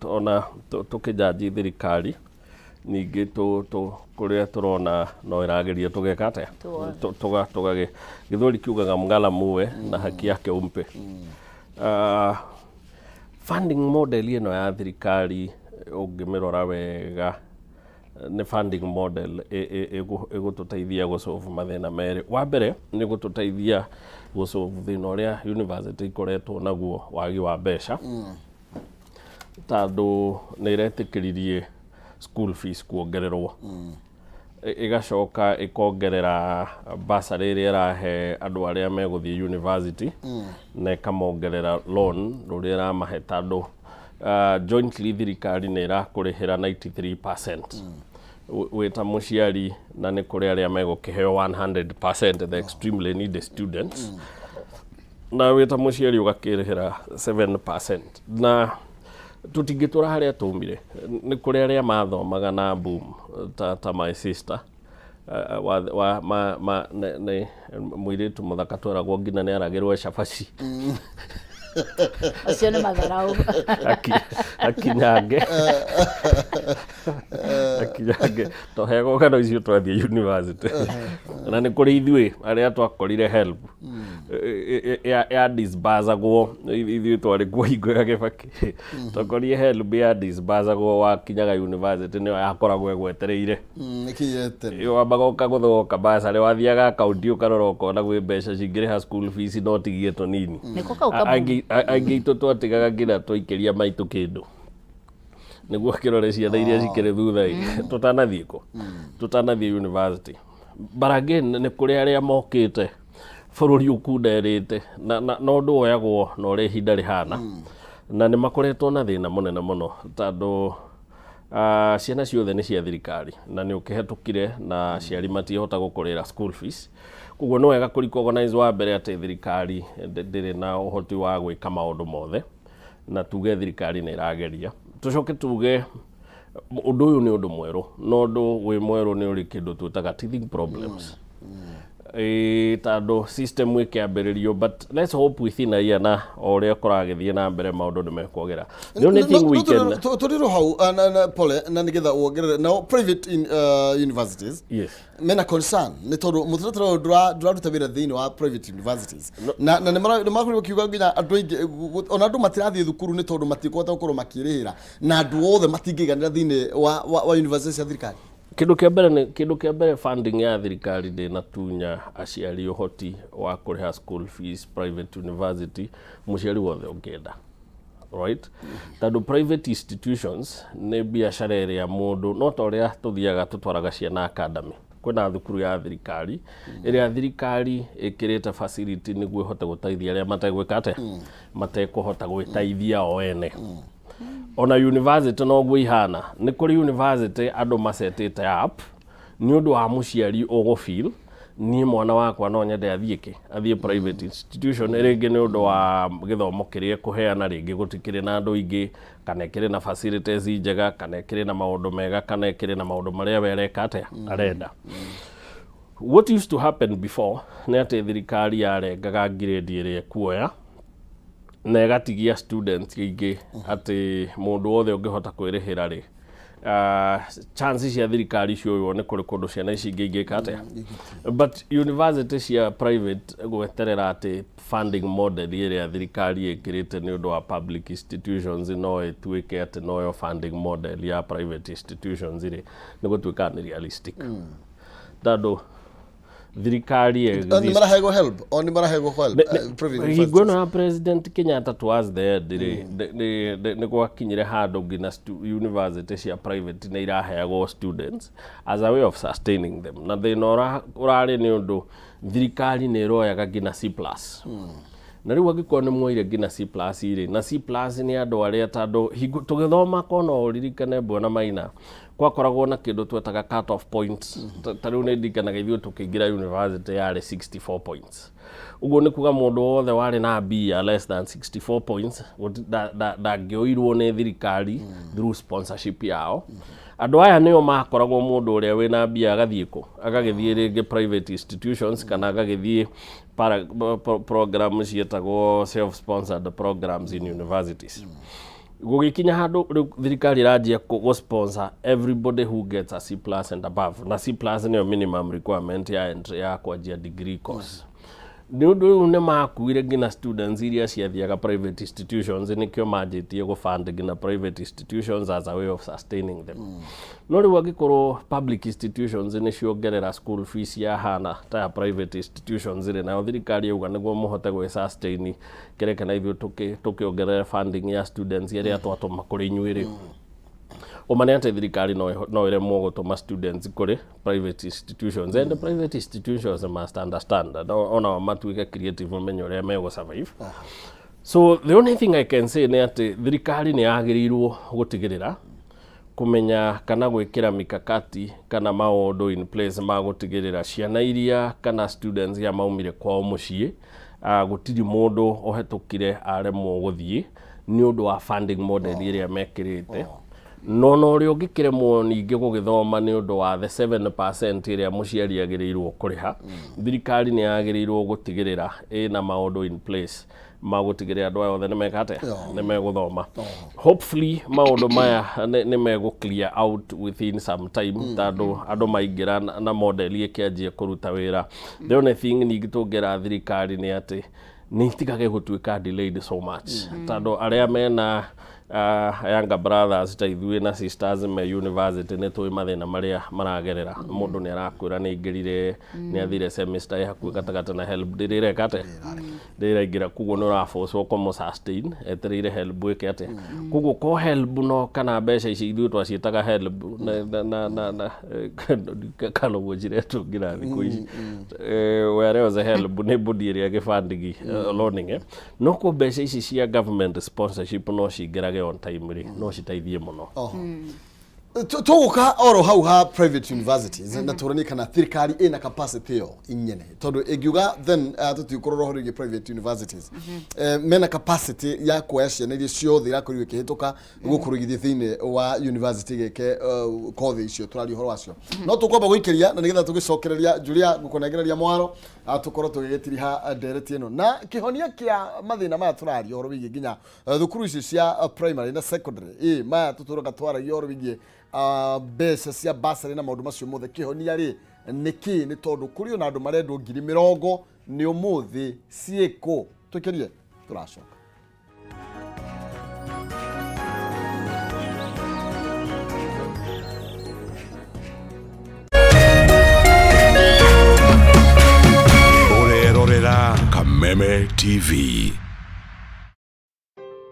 ona tukijaji thirikari ningi kuria turona no irageria tugeka atia tugage githuri kiugaga mngala muwe na haki yake umpe funding model ino ya thirikari ungimirora wega ni funding model igututeithia gusolve mathina meri wa mbere ni gututeithia gusolve thina uria university ikoretwo naguo wagi wa mbeca tondu ni iretikiririe school fees kuongererwo igacoka ikongerera bursary iria irahe andu aria meguthie university na ikamongerera loan ruria iramahe tondu jointly thirikari ni irakurihira 93% wita muciari na ni kuri aria megukiheo 100% the extremely needy students na wita muciari ugakirihira 7% na tutingitura haria tumire ni kuri aria mathomaga na boom ta my sister ne muiritu muthaka twaragwo ngina ni aragirwo cabaci acio ni magarau akinyange to hego kana icio twathie university na ni kuri ithui aria twakorire help ya disbursagwo ithui twari kwa hingo ya Kibaki twakorire help ya disbursagwo wa kinyaga university ni yakoragwo egwetereire ikiyete yo abagoka guthoka bursary wathiaga account ukarora ukona gwi mbeca cingiriha school fees no tigie tonini aingiito twatigaga ngira twikiria maitu kindu niguo kirore ciana iria cikire thutha tutanathie university baragain ni kuri aria mokite bururi ukunderite na undu oyagwo no ri hinda rihana na ni makoretwo na thina munene muno tondu ciana ciothe ni cia thirikari na ni ukihetukire na ciari matihota gukurira school fees kuguo no wega kuri organize wa mbere ati thirikari ndiri na uhoti wa gwika maundu mothe na tuge thirikari nä ĩrageria tũcoke tuge ũndũ ũyũ nĩ ũndũ mwerũ no ũndũ wĩ mwerũ nĩ ũrĩ kĩndũ twĩtaga teething problems tondũ system ĩkĩambĩrĩrio but let's hope within a year na o ũrĩa kũragĩthiĩ na mbere maũndũ nĩ mekwagĩra the only thing we can tũrirũ hau pole na nĩgetha wongerere now private universities yes mena concern nĩ tondũ mũtaratara ũyũ ndũraruta wĩra thĩinĩ wa private universities na nĩ makorirwo kiuga nginya andũ aingĩ ona andũ matirathiĩ thukuru nĩ tondũ matikũhota gũkorwo makĩrĩhĩra na andũ othe matingĩiganĩra thĩinĩ wa university cia thirikari. Kĩndũ kĩa mbere funding ya thirikari ndĩna tunya aciari ũhoti wa kũrĩha school fees private university mũciari wothe ũngĩenda right tondũ private institutions nĩ biacara ĩrĩa mũndũ no ta ũrĩa tũthiaga tũtwaraga ciana academy kwĩna thukuru ya thirikari ĩrĩa thirikari ĩkĩrĩte facility nĩguo ĩhote gũteithia arĩa mategwĩka atĩa matekũhota gwĩteithia o ene ona university noguo ihana nĩ kũrĩ university andũ macetĩte app nĩ ũndũ wa mũciari ũgũfeel niĩ mwana wakwa no nyende athiĩ private institution rĩngĩ nĩ ũndũ wa gĩthomo kĩrĩa kũheana rĩngĩ gũtikĩrĩ na andũ aingĩ kana ĩkĩrĩ na facilities njega kana ĩkĩrĩ na maũndũ mega kana ĩkĩrĩ na maũndũ marĩa we areka atĩa arenda. What used to happen before nĩ atĩ thirikari yarengaga grade ĩrĩa kuoya na ĩgatigia students aingĩ atĩ mũndũ wothe ũngĩhota kwĩrĩhĩra rĩ chances cia thirikari cio nĩ kũrĩ kũndũ ciana ici ingĩ ingĩka atĩa but university cia private gweterera atĩ funding model ĩrĩa thirikari ĩkĩrĩte nĩ ũndũ wa public institutions no ĩtuĩke atĩ noyo funding model ya private institutions rĩ nĩ gũtuĩka nĩ realistic tondũ thirikari ni marahego help hingo na president Kenyatta towards the end nĩ gwakinyire handũ nginya university cia private nĩ iraheagwo students as a way of sustaining them na thĩna ũrarĩ nĩ ũndũ thirikari nĩ ĩroyaga nginya C+ na rĩu angĩkorwo nĩ muoire nginya C+ rĩ na C+ nĩ andũ arĩa tondũ tũgĩthoma kona ũririkane Bwana Maina kwakoragwo na kĩndũ twetaga cut off points ta rĩu nĩ ndirikanaga ithuĩ tũkĩingĩra university yarĩ 64 points ũguo nĩ kuga mũndũ wothe warĩ na B ya less than 64 points ndangĩoirwo nĩ thirikari through sponsorship yao andũ aya nĩo makoragwo mũndũ ũrĩa wĩna B agathiĩ kũ agagĩthiĩ rĩngĩ private institutions kana agagĩthiĩ programs cietagwo self sponsored programs in universities gũgĩkinya handũ rĩu thirikari ĩranjia gũ-sponsor everybody who gets a C+ and above na C+ nĩyo minimum requirement ya entry ya kwanjia degree course nĩ ũndũ rĩu nĩ makuire nginya students iria ciathiaga private institutions nĩkĩo manjĩtie gũ-fund nginya private institutions as a way of sustaining them no rĩu angĩkorwo public institutions nĩ ciongerera school fees ya hana ta ya private institutions rĩ nayo thirikari yauga nĩguo mũhote gwĩ-sustain kĩreke na ithuĩ tũkĩongerera funding ya students ĩrĩa twatũma kũrĩ inyuĩ rĩ ũmane atĩ thirikari no ĩremwo gũtũma students kũrĩ private institutions and the private institutions must understand ona matuĩke creative ũmenye ũrĩa megũ-survive so the only thing I can say nĩ atĩ thirikari nĩ yagĩrĩirwo gũtigĩrĩra kũmenya kana gwĩkĩra mikakati kana maũndũ in place ma gũtigĩrĩra ciana iria kana students ya maumire kwao mũciĩ gũtirĩ mũndũ ũhetũkire aremwo gũthiĩ nĩ ũndũ wa funding model ĩrĩa mekĩrĩte no ũrĩa ũngĩkĩremwo ningĩ gũgĩthoma nĩ ũndũ wa the 7% ĩrĩa mũciari agĩrĩirwo kũrĩha thirikari nĩ yagĩrĩirwo gũtigĩrĩra ĩna maũndũ in place ma gũtigĩrĩra andũ aya othe nĩ meka atĩa nĩ megũthoma hopefully maũndũ maya nĩ megũ clear out within some time tondũ andũ maingĩra na model ĩkĩanjie kũruta wĩra the only thing ningĩ tũngĩra thirikari nĩ atĩ nĩ itigage gũtuĩka delayed so much tondũ arĩa mena younger brothers ta ithuĩ na sisters me university nĩ tũĩ mathĩna marĩa maragerera mũndũ nĩ arakwĩra nĩ aingĩrire nĩ athire semester hakuhĩ gatagatĩ na help ndĩreka atĩa ndĩraingĩra koguo nĩ ũraforcwo kũmũ-sustain etereire help ĩke atĩa koguo ko help no kana mbeca ici ithuĩ twaciĩtaga help na kanoguo njĩra tũngĩra thikũ ici where was a help nĩ body ĩrĩa gĩbandigi learning no kũ mbeca ici cia government sponsorship no cingĩrage on time rĩ no citeithie mũno tuguka oro hau ha private universities na turani kana thirikari ina capacity yo inyene tondu egiuga then tutikororo horige private universities mena capacity ya kuesha na cio thira kuri kihituka gukurugithia thine wa university geke kothi icio turari horo wacio no tukwamba guikiria na nigetha tugicokereria Julia gukonegereria mwaro tukorwo tugigitiriha ndereti ino na kihonia kia mathina maya turari horo wigi ginya thukuru ici cia primary na secondary maya tuturoga twara horo wigi besa cia basari na maundu macio mothe kihonia ri niki ni tondu kuri ona andu marendwo 70,000 ni umuthi cieko tukirie turacoka urerorera Kameme TV.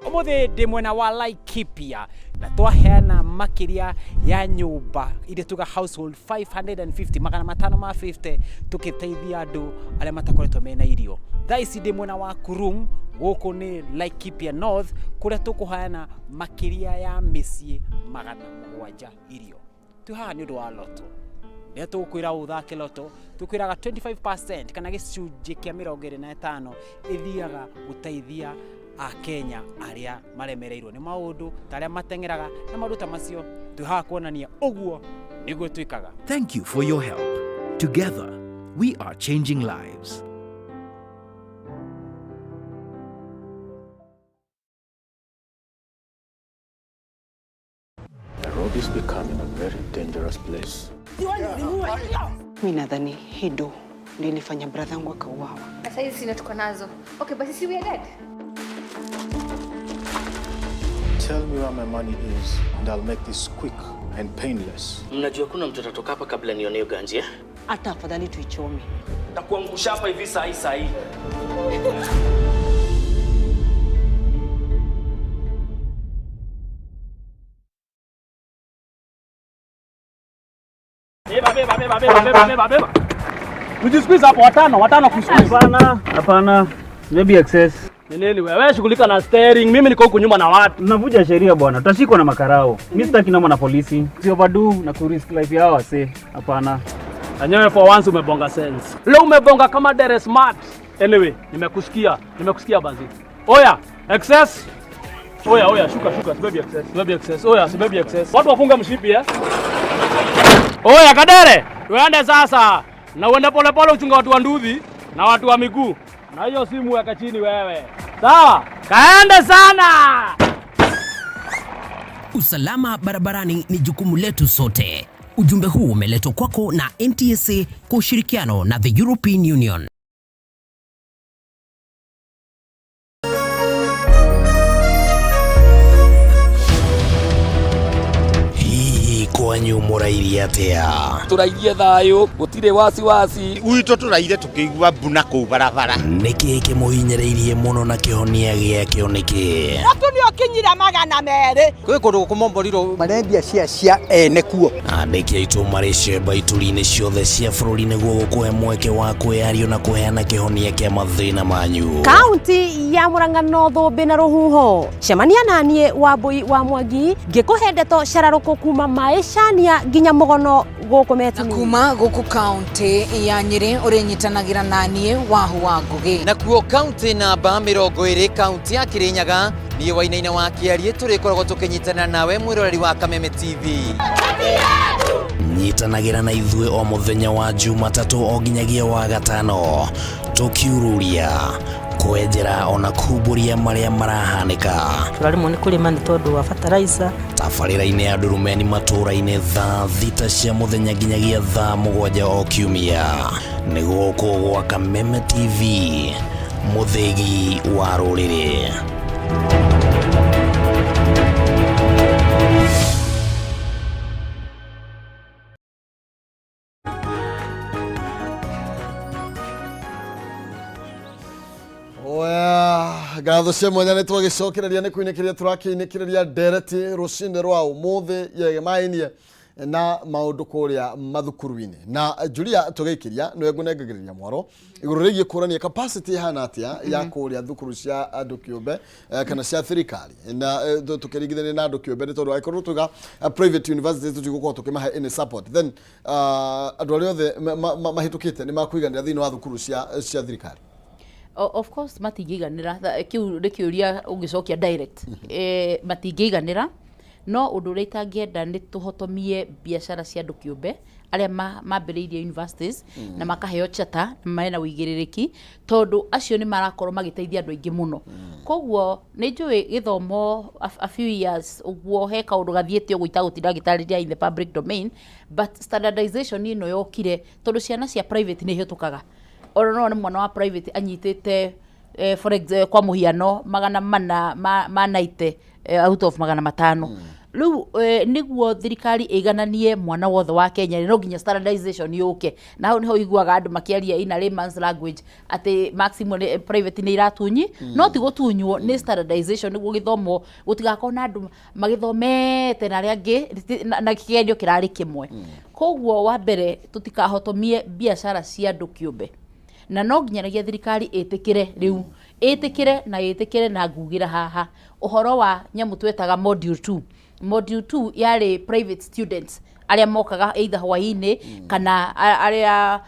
Omothe ndi mwena wa Laikipia na twaheana makiria ya nyumba ile tuga household 550 magana 550 tukiteithia andu aria matakoretwo mena irio. Thaici ndi mwena wa Kurum guku ni Laikipia North kuria tukuheana makiria ya micii magana 7 irio. Tuhaha ni undu wa loto. Nĩ tukwira uthake loto tukwiraga 25% kana gicunjĩ kia 25 ithiaga guteithia a Kenya aria maremereirwo ni maundu taria matengeraga na maundu ta macio tuhaga kuonania uguo niguo twikaga. Thank you for your help. Together we are changing lives. The road is becoming a very dangerous place. Mimi nadhani hido ndio ilifanya brother yangu akauawa. Sasa hizi sina tuko nazo. Okay, basi si we are dead. Tell me where my money is and I'll make this quick and painless. Mnajua kuna mtu atatoka hapa kabla nione ganji? Hata afadhali tuichome. Nitakuangusha hapa hivi saa hii. Beba. Ujisqueeze hapo watano kusqueeze. Hapana. Maybe excess. Nini wewe shughulika na steering, mimi niko huko nyuma na watu. Tunavuja sheria bwana. Tutashikwa na makarao. Mimi sitaki noma na polisi. Si overdo na ku risk life yao wase. Hapana. Anyewe for once umebonga sense. Leo umebonga kama dere smart. Anyway, nimekusikia banzi. Oya, excess. Oya, shuka, sibebi excess. Oya, sibebi excess. Watu wafunga mshipi Oya Kadere, tuende sasa. Na uende pole uchunga watu wa nduthi na watu wa miguu. Na hiyo simu weka chini wewe. Sawa? Kaende sana. Usalama barabarani ni jukumu letu sote. Ujumbe huu umeletwa kwako na NTSA kwa ushirikiano na the European Union. Kwanyu murairie atia? Turairie thayo, gutire wasi. Uito turaire tukigwa mbuna ku barabara. Niki kimuhinyereirie muno na kihonia giake oniki? Watu nio kinyira magana mere. Kwe kundu kumomboriro marendia cia ene kuo. Andiki aitu marishe baituri-ini ciothe cia bururi niguo gukuhe mweke wa kwiario na kuheana kihonia kia mathina manyu. Kaunti ya Murang'a North bina ruhuho. Cemania nanie Wambui wa Mwangi ngikuhe ndeto cararuku kuma maishania nginya mugono guku metini. Kuma guku kaunti ya Nyeri urenyitanagira nanie Wahu wa Ngugi. Na kuo kaunti namba 20 kaunti ya Kirinyaga ni wainaina wa Kiarie turikoragwo tukinyitana nawe mwiroreri wa Kameme TV. Nyitanagira na ithue o muthenya wa Jumatatu o nginyagia wa Gatano tukiururia kwenjera ona kuburia maria marahanika. Turarimo ni kurima ni tondu wa fertilizer. Tabarĩra-inĩ ya ndurumeni matũra-inĩ thaa thita cia muthenya nginyagia thaa 7 o kiumia. Nĩ gũkũ gwa Kameme TV, mũthĩgi wa rũrĩrĩ. Gatho cia mwanya nĩ twagicokereria nĩ kuinekeria turakiinekereria ndereti rucinde rwa umuthi yege mainie na maundu kuria mathukuru-ini na Julia tugikiria no egunengegereria mwaro iguru rigie kurania capacity hana atia ya kuria thukuru cia andu kiumbe kana cia thirikari na tukiringithania na andu kiumbe ni tondu aikorwo tuga private universities tutigukorwo tukimahe any support then andu aria othe mahitukite ni makuiganira thiini wa thukuru cia thirikari. Of course matingiganira kiu rikiuria ungicokia direct matingiganira no undu uria itangienda ni tuhotomie biashara cia andu kiumbe aria mambiriirie universities na makaheo chata mena uigiririki tondu acio ni marakorwo magiteithia andu aingi muno koguo ni njui githomo a few years uguo he kaundu gathiete uguo itagutinda gitariria in the public domain but standardization ino yokire tondu ciana cia private ni hitukaga oro no mwana wa private anyitite for example kwa muhiano 400 out of 500 riu niguo thirikari igananie mwana wothe wa Kenya no nginya standardization yuke na hau niho iguaga andu makiaria ina layman's language ati maximum private ni iratunyi no ti gutunywo ni standardization niguo githomo gutigakorwo na andu magithomete na riangi na kigenio kirari kimwe koguo wa mbere tutikahotomie biashara cia andu kiumbe na no nginyagia thirikari itikire riu itikire na ngugira haha uhoro wa nyamu twetaga module 2 yari private students aria mokaga either hwaini kana aria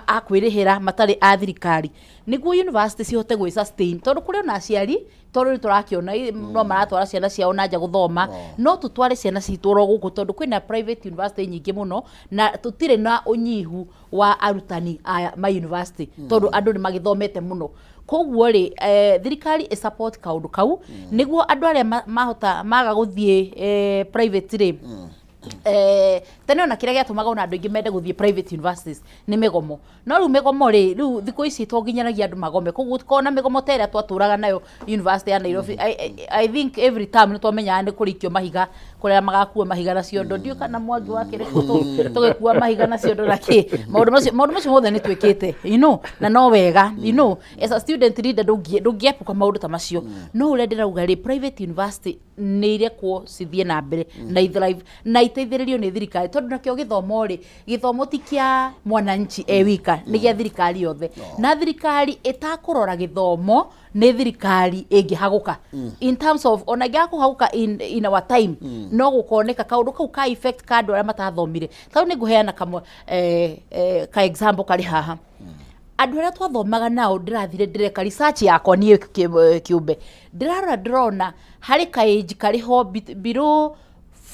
akwirihira matari a thirikari niguo university cihote gwi sustain tondu kuri na aciari tondu turakiona no maratwara ciana ciao na nja guthoma no tutware ciana citwaro guku tondu kwina private university nyingi muno na tutire na unyihu wa arutani a ma university tondu andu ni magithomete muno koguo ri thirikari support kaundu kau niguo andu aria mahota maga guthie private ri tene ona kiria giatumaga ona andu ingi mende guthie private universities ni migomo no riu migomo ri riu thiko ici to nginyanagia andu magome koguo tukona migomo tera twaturaga nayo university ya Nairobi I think every time ni twamenya ni kurikio mahiga kuria magakua mahiga na ciondo ndio kana mwangi wake ri tugekua mahiga na ciondo raki maundu macio mothe ni twikite na no wega as a student leader ndungiepuka maundu ta macio no uria ndirauga ri private university ni iria ko cithie na mbere na thrive na iteithiririo ni thirikari tondu nakio githomo ti kia mwananchi wika ni gia thirikari yothe na thirikari itakurora githomo ni thirikari ingihaguka in terms of ona giakuhaguka in our time no gukoneka kaundu kau ka effect kandu aria matathomire tau ni nguheana kamwe ka example kari haha andu aria twathomaga nao ndirathire ndireka research yakwa nie kiumbe ndirona hari ka age kariho below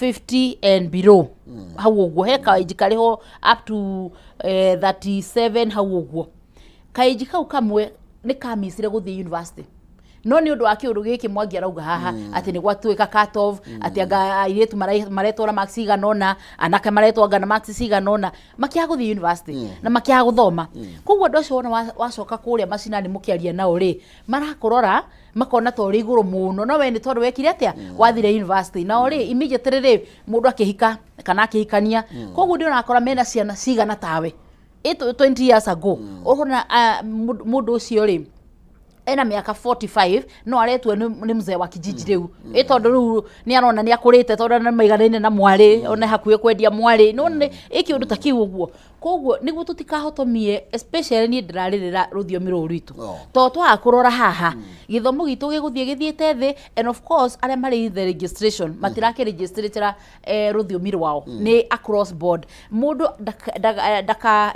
50 and below hau uguo he ka age kariho up to 37 hau uguo ka age kau kamwe ni kamisire guthie university no ni undu wa kiundu giki mwangi arauga haha ati ni gwatuika cut off ati anga airetu maretwa max ciganona anake maretwa ngana max ciganona makia guthie university na makia guthoma koguo ndo cio wona wacoka kuria macinani mukiaria nao ri marakurora makona tori iguru muno no we ni tondu wekire atia wathire university na ri immediately ri mundu akihika kana akihikania koguo ndio nakora mena ciana cigana tawe 20 years ago urona mundu ucio ri ena miaka 45 no aretwe ni mzee wa kijiji riu tondu riu ni arona ni akurite tondu na maiganaine na mwari ona hakuye kwendia mwari no ni ikiundu ta kiu uguo koguo niguo tutikahotomie especially ni ndiraririra ruthiomi ruru ritu to twakurora haha githomo gitu githiete thi and of course aria mari the registration matirake registratira ruthiomi rwao ni across board mundu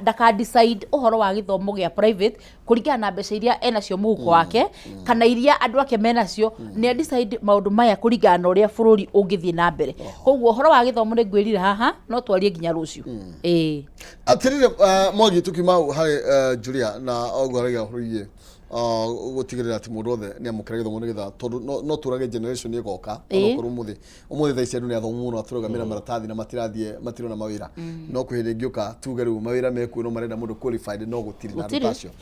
daka decide uhoro wa githomo gia private kuringana na mbeca iria enacio muhuko wake kana iria andu ake menacio ni decide maundu maya kuringana na uria bururi ungithie na mbere koguo uhoro wa githomo ni ngwirire haha no twarie nginya rucio atirire mwangi tukimau hari Julia na ogwaraga huriye gutigirira ati mundu othe ni amukira githomo nigetha tondu no turage generation igoka okorwo umuthi thaicĩ andu ni athomu muno aturugamira maratathi na matiro na mawira no kwihinde ngiuka tuge riu mawira meku no marenda mundu qualified no gutiri na passion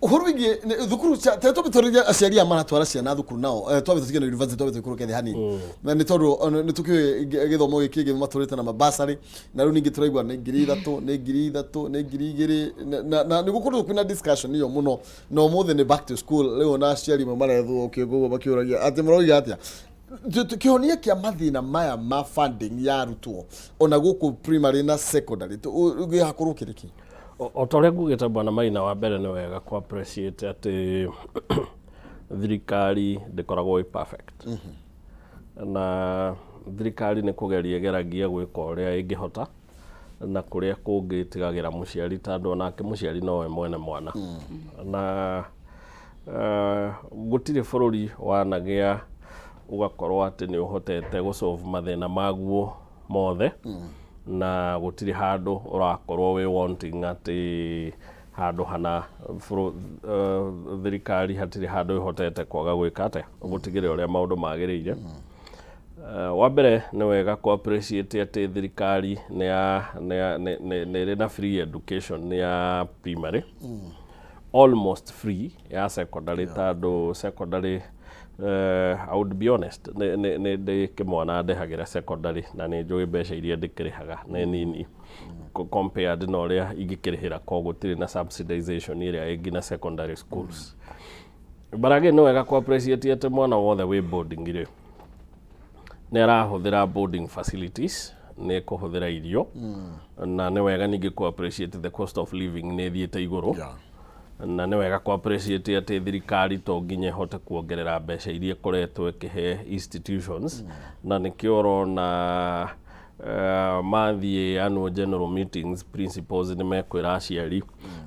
uhuru wingi thukuru teto bitorithia aciari amana twara ciana thukuru nao twabe tutige na university twabe tukuru kethi hani na ni tondu ni tukiwe githomo giki gi maturite na mabasari na riu ningi turaigwa ni 3,000 ni 2,000 na ni gukorwo kwina discussion iyo muno no muthi back to school leo na aciari marethwo kigugo bakiuragia ati muroiga atia kihonia kia mathina maya ma funding ya arutwo ona guku primary na secondary ugihakorwo kiriki o tore ngugite bwana Maina wa mbere ni wega ku appreciate ati thirikari ndikoragwo perfect na thirikari ni kugeria geragia gwika uria ingihota na kuria kungi tigagira muciari tondu onake muciari nowe mwene mwana na gutire bururi wanagia ugakorwo ati ni uhotete gu solve mathina maguo mothe na gutire handu urakorwo we wanting ati handu hana thirikari hatire handu ihotete kwaga gwika ate gutigire uria maundu magiriire wa mbere ni wega ku appreciate ati thirikari ni ri free education ni ya primary almost free ya secondary tondu secondary I would be honest ne kimwana ndehagira secondary na ni njui mbeca iria ndikirihaga ne nini compared na uria ingikirihira ko gutiri na subsidization iria ingi na secondary schools but again no wega ku appreciate ati mwana wothe we boarding ire ne arahuthira boarding facilities ne kuhuthira irio na ne wega ningi ku appreciate the cost of living ne thiete iguru na ni wega ku appreciate ati thirikari to nginye hote kuongerera mbeca iria koretwo ikihe institutions na nikio rona mathie annual general meetings principals ni mekwira aciari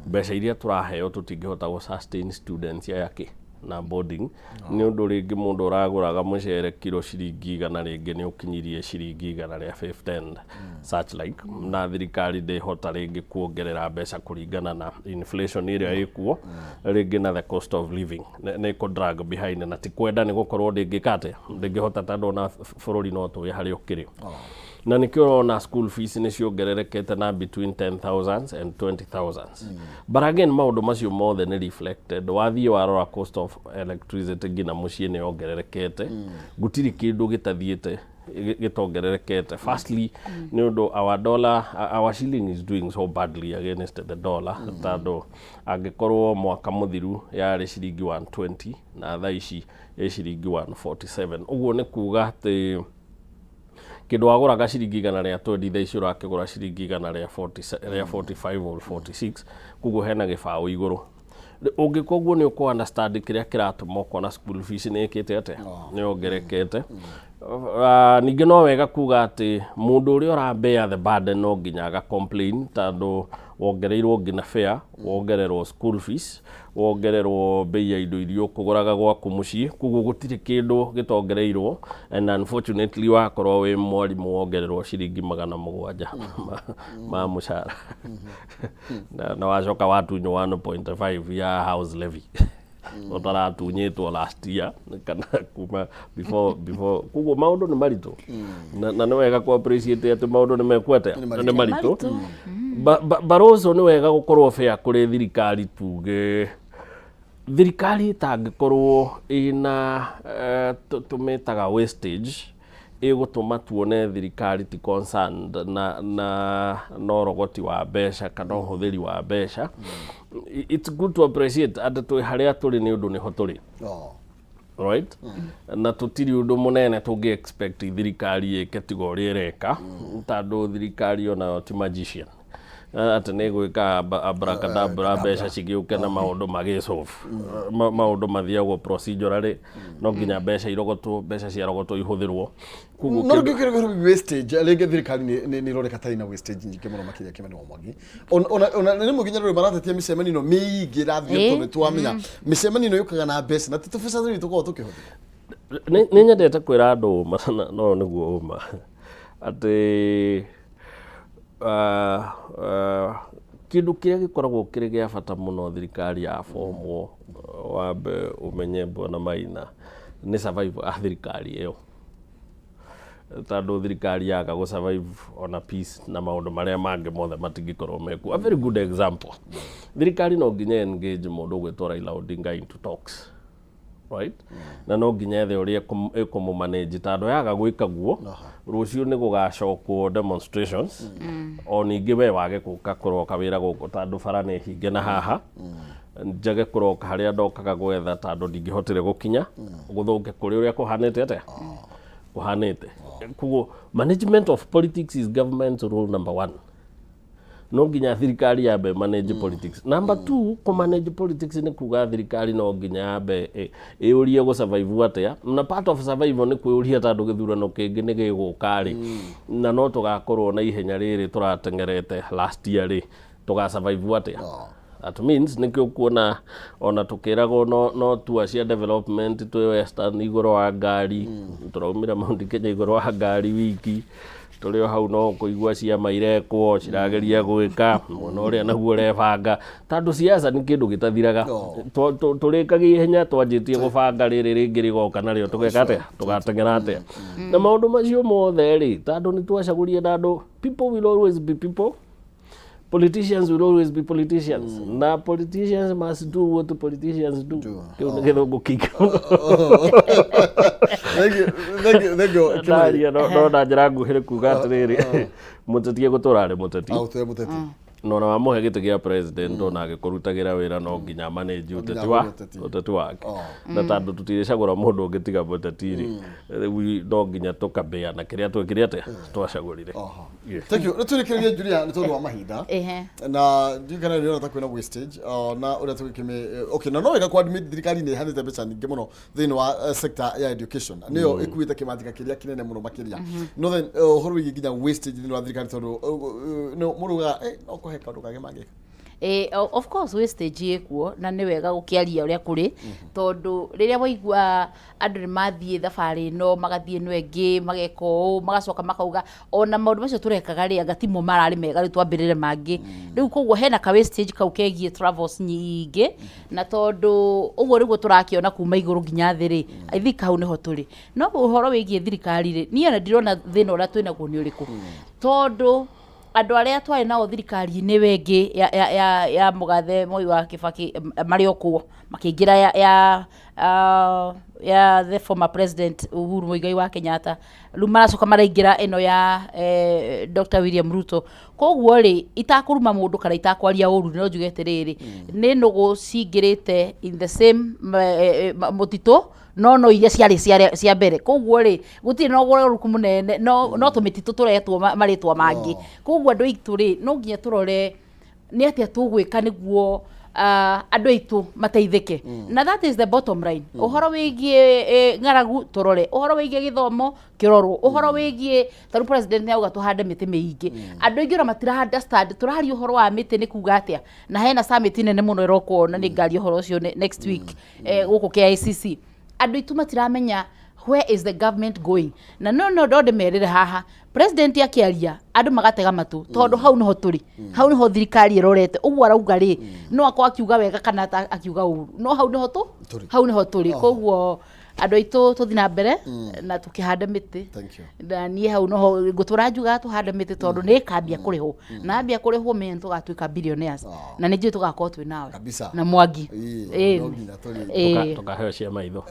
mbeca iria turaheo tutingihota gu sustain students yake na boarding ni undu ringi mundu uraguraga mucere kilo ciringi 100 ringi ni ukinyirie ciringi 150 such like na thirikari ndihota ringi kuongerera mbeca kuringana na inflation iria ikuo ringi na the cost of living ni ko drag behind na ti kwenda ni gukorwo ndingikate ndingihota tondu na bururi no tuye hari ukiri na nikio na school fees ni ciongererekete na between 10,000 and 20,000 but again maundu macio mothe ni reflected wathie warora cost of electricity gina mucie ni ongererekete gutiri kindu gitathiete gitongererekete firstly ni undu our shilling is doing so badly against the dollar tondu angikorwo mwaka muthiru yari ciringi 120 na thaa ici ya ciringi 147 uguo ni kuga ati kindu waguraga ciringi 120 thaa ici urakigura ciringi 145 or 46 kuguo hena gibao iguru ungikoguo ni uko understand kiria kiratuma ukona school fees ni ikite ate ni ongerekete ningi no wega kuga ati mundu uri urambea the burden no nginya aga complain tondu wongereirwo ngina fare wongererwo school fees wongererwo bei ya indo irio kuguraga gwaku mucii kuguo gutire kindu gitongereirwo and unfortunately wakorwo wi mwarimu wongererwo ciringi 700 ma mushara na wacoka watunywo 1.5 ya house levy utaratunyitwo last year kana kuma before kuguo maundu ni maritu na ni wega ku appreciate ati maundu ni mekwete ni maritu barozo ni wega gukorwo fair kuri thirikari tuge thirikari tangikorwo ina tumetaga wastage igutuma tuone thirikari ti concerned na norogoti wa mbeca kana uhuthiri wa mbeca it's good to appreciate ati twi haria turi ni undu ni hoturi right na tutiri undu munene tungi expect thirikari ike tigori ireka tondu thirikari ona ti magician ati ni gwika abracadabra mbeca cigiuke na maundu magisolve maundu mathiagwo procedurally no nginya mbeca irogotwo mbeca cia rogotwo ihuthirwo kuguo no ngikira wastage alege thirikari ni roreka tari na wastage nyingi muno makiria kimene wa mwagi ona ni muginya rore maratetia micemani no miingi rathie tone twamenya micemani no yukaga na mbeca na titubeca ni tuko tukihuthira ni nyendete kwira andu no niguo uma ati kindu kiria gikoragwo kiri gia bata muno thirikari ya formwo wambe umenye Bwana Maina ni survive a thirikari iyo tondu thirikari yaga go survive on a peace na maundu maria mangi mothe matingikorwo meku a very good example thirikari no nginya engage mundu gwitwa Raila Odinga into talks right na no nginya the uria ikumanage tondu yaga gwika guo rucio ni gugacokwo demonstrations o ningi we wage kuka kuroka wira guku tondu bara ni hinge na haha njage kuroka haria ndokaga gwetha tondu ndingihotire gukinya guthuke kuri uria kuhanite ate kuhanite kugo management of politics is government rule number 1 no nginya thirikari yabe manage politics. Number 2 ko manage politics ni kuga thirikari no nginya yabe iurie go survive atia na part of survival ni kwiuria tandu githurano kingi ni gigukari na no tugakorwo na ihenya riri turatengerete last year ri tuga survive atia. That means nikyo kuona ona tukirago no tuacia development to western igoro wa ngari turaumira Mount Kenya igoro wa ngari wiki tuli hau no kuigua ciama irekwo cirageria gwika mwana uria naguo rebanga tandu siasa ni kindu gitathiraga turikagie ihenya twanjitie gubanga riri ringi rigoka nario tugeka atia tugatengera atia na maundu macio mothe ri tandu ni twacagurie nandu people will always be people. Politicians will always be politicians. Na politicians must do what politicians do. Thank you. No na njira nguhire kuga atiriri muteti guturare muteti. No na wamuhe giti gia president ona agikurutagira wira no nginya manage uteti wake na tandu tutiricagura mundu ungitiga muteti ri no nginya tukabea na kiria twikire atia twacagurire. Thank you. Naturikiria Julia ni tondu wa mahinda na ndikana rero takwina wastage na uria tukime okay na no wega kwa admit thirikari ni hanite mbeca nyingi muno thini wa sector ya education niyo ikuite kimanjika kiria kinene muno makiria no then horo nginya wastage thini wa thirikari tondu no muruga heka nduka gemangika of course wastage ekuo na ni wega gukiaria uria kuri tondu riria waigua andu ni mathie thabari no magathie no engi mageko magacoka makauga ona maundu macio turekaga ri agatimo marari mega ri twambirire mangi riu koguo hena ka wastage kau kegie travels nyingi na tondu uguo riguo turakiona kuma iguru nginya thiri I think hau niho turi no uhoro wigie thirikari ri niye ndirona thina uria twina guo ni uriku tondu andu aria twari nao thirikari-ini wengi ya mugathe Moi wa Kibaki mari okuo makiingira ya the former president Uhuru Muigai wa Kenyatta riu maracoka maraingira ino ya Dr. William Ruto koguo ri itakuruma mundu kana itakwaria uru no njugete riri ni nugu cingirite in the same mutito no iria cia mbere koguo ri gutire no guruku munene no tumititu turetwo maritwa mangi koguo andu aitu ri no nginya turore ni atia tugwika niguo andu aitu mateithike na that is the bottom line uhoro wigie ngaragu turore uhoro wigie githomo kirorwo uhoro wigie taru president ni auga tuhande miti miingi andu aingi ora matira understand turari uhoro wa miti ni kuga atia na hena summit nene muno iroko na ni ngari uhoro ucio next week guku KICC andu itu matiramenya where is the government going na no ndode merire haha president akiaria andu magatega matu tondu hau niho turi hau niho thirikari irorete uguo arauga ri no akwa akiuga wega kana akiuga uru no hau niho turi koguo andu aitu tuthina mbere na tukihanda miti na nie hau noho guturanjuga tuhanda miti tondu ni kambia kuriho na ambia kuriho men tugatuika billionaires na ni njui tugakorwo twi nawe na Mwangi tukaheo cia maitho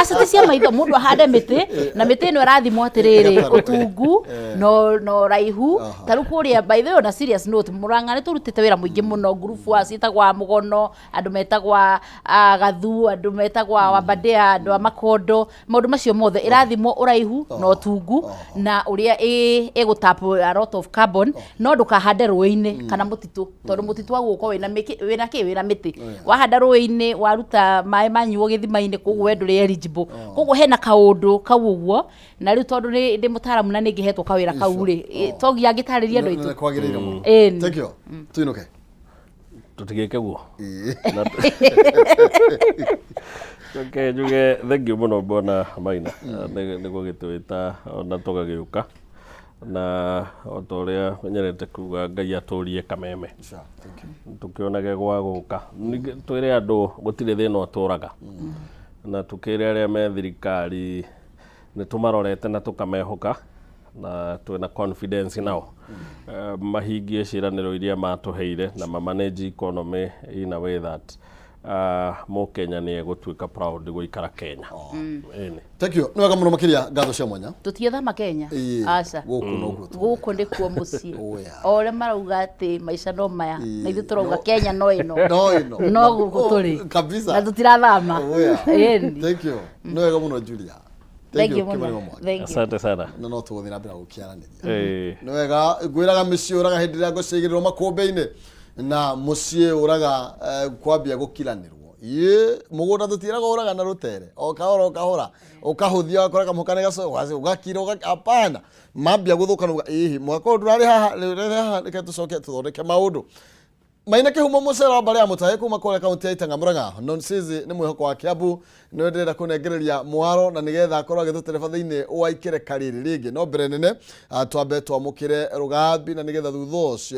asa cia maitho mundu ahande miti na miti ino irathimwo atiriri utungu no raihu taru kuria by the way na serious note muranga ni turutite wira muingi muno group wa citagwa mugono andu metagwa gathu andu metagwa wabadea andu amakondo maundu macio mothe irathimwo uraihu no tungu na uria egutap a lot of carbon no ndukahande ruini kana mutitu tondu mutitu wa guko wina miti wahanda ruini waruta mai manyuo githima-ini koguo wendu ri eligible koguo hena kaundu kau uguo na riu tondu ndi mutaramu na ningihetwo kawira kau ri togia ngitariria andu aitu thank you tuinuke tutigike guo okay juge thank you muno bona Maina niguo gitwita ona tugagiuka na otoria menyerete kuga Ngai aturie Kameme tukionage gwa guka twire andu gutire thina uturaga na tukire aria me thirikari ni tumarorete na tukamehoka na twina confidence nao mahingie ciraniro iria matuheire na manage economy in a way that mo Kenya ni egutwika proud guikara Kenya thank you nwega muno makiria ngatho cia mwanya tutiethama Kenya aca guku ndikuo muci ore marauga ati maica no maya na ithu turauga Kenya no ino no guku turi kabisa na tutirathama thank you nwega muno Julia Asante sana. Na no tuguthi na mbere gukiaraniria. Ni wega ngwiraga mĩciĩ ũraga hĩndĩ ĩrĩa ngũcigĩrĩrwo makũmbĩ-inĩ na mũciĩ ũraga kwambia gũkiranĩrwo. Mũgũnda tũtiĩraga ũraga na rũtere. O kahora ũkahũthia ũgakora kamũka nĩ gacoka ũgakira apana. Mambia gũthũka mwaka ũyũ ndũrarĩ haha reke tũcoke tũthondeke maũndũ. Maina kihumo mucera mbare ya mutahe kuma kore kaunti ya Itanga Murang'a Nonsizi ni mwihoko wa Kiambu ni wenderera kunengereria mwaro na nigetha akorwo agithutereba thiini wa ikere kariri ringi no mbere nene twambe twamukire rugambi na nigetha thutha ucio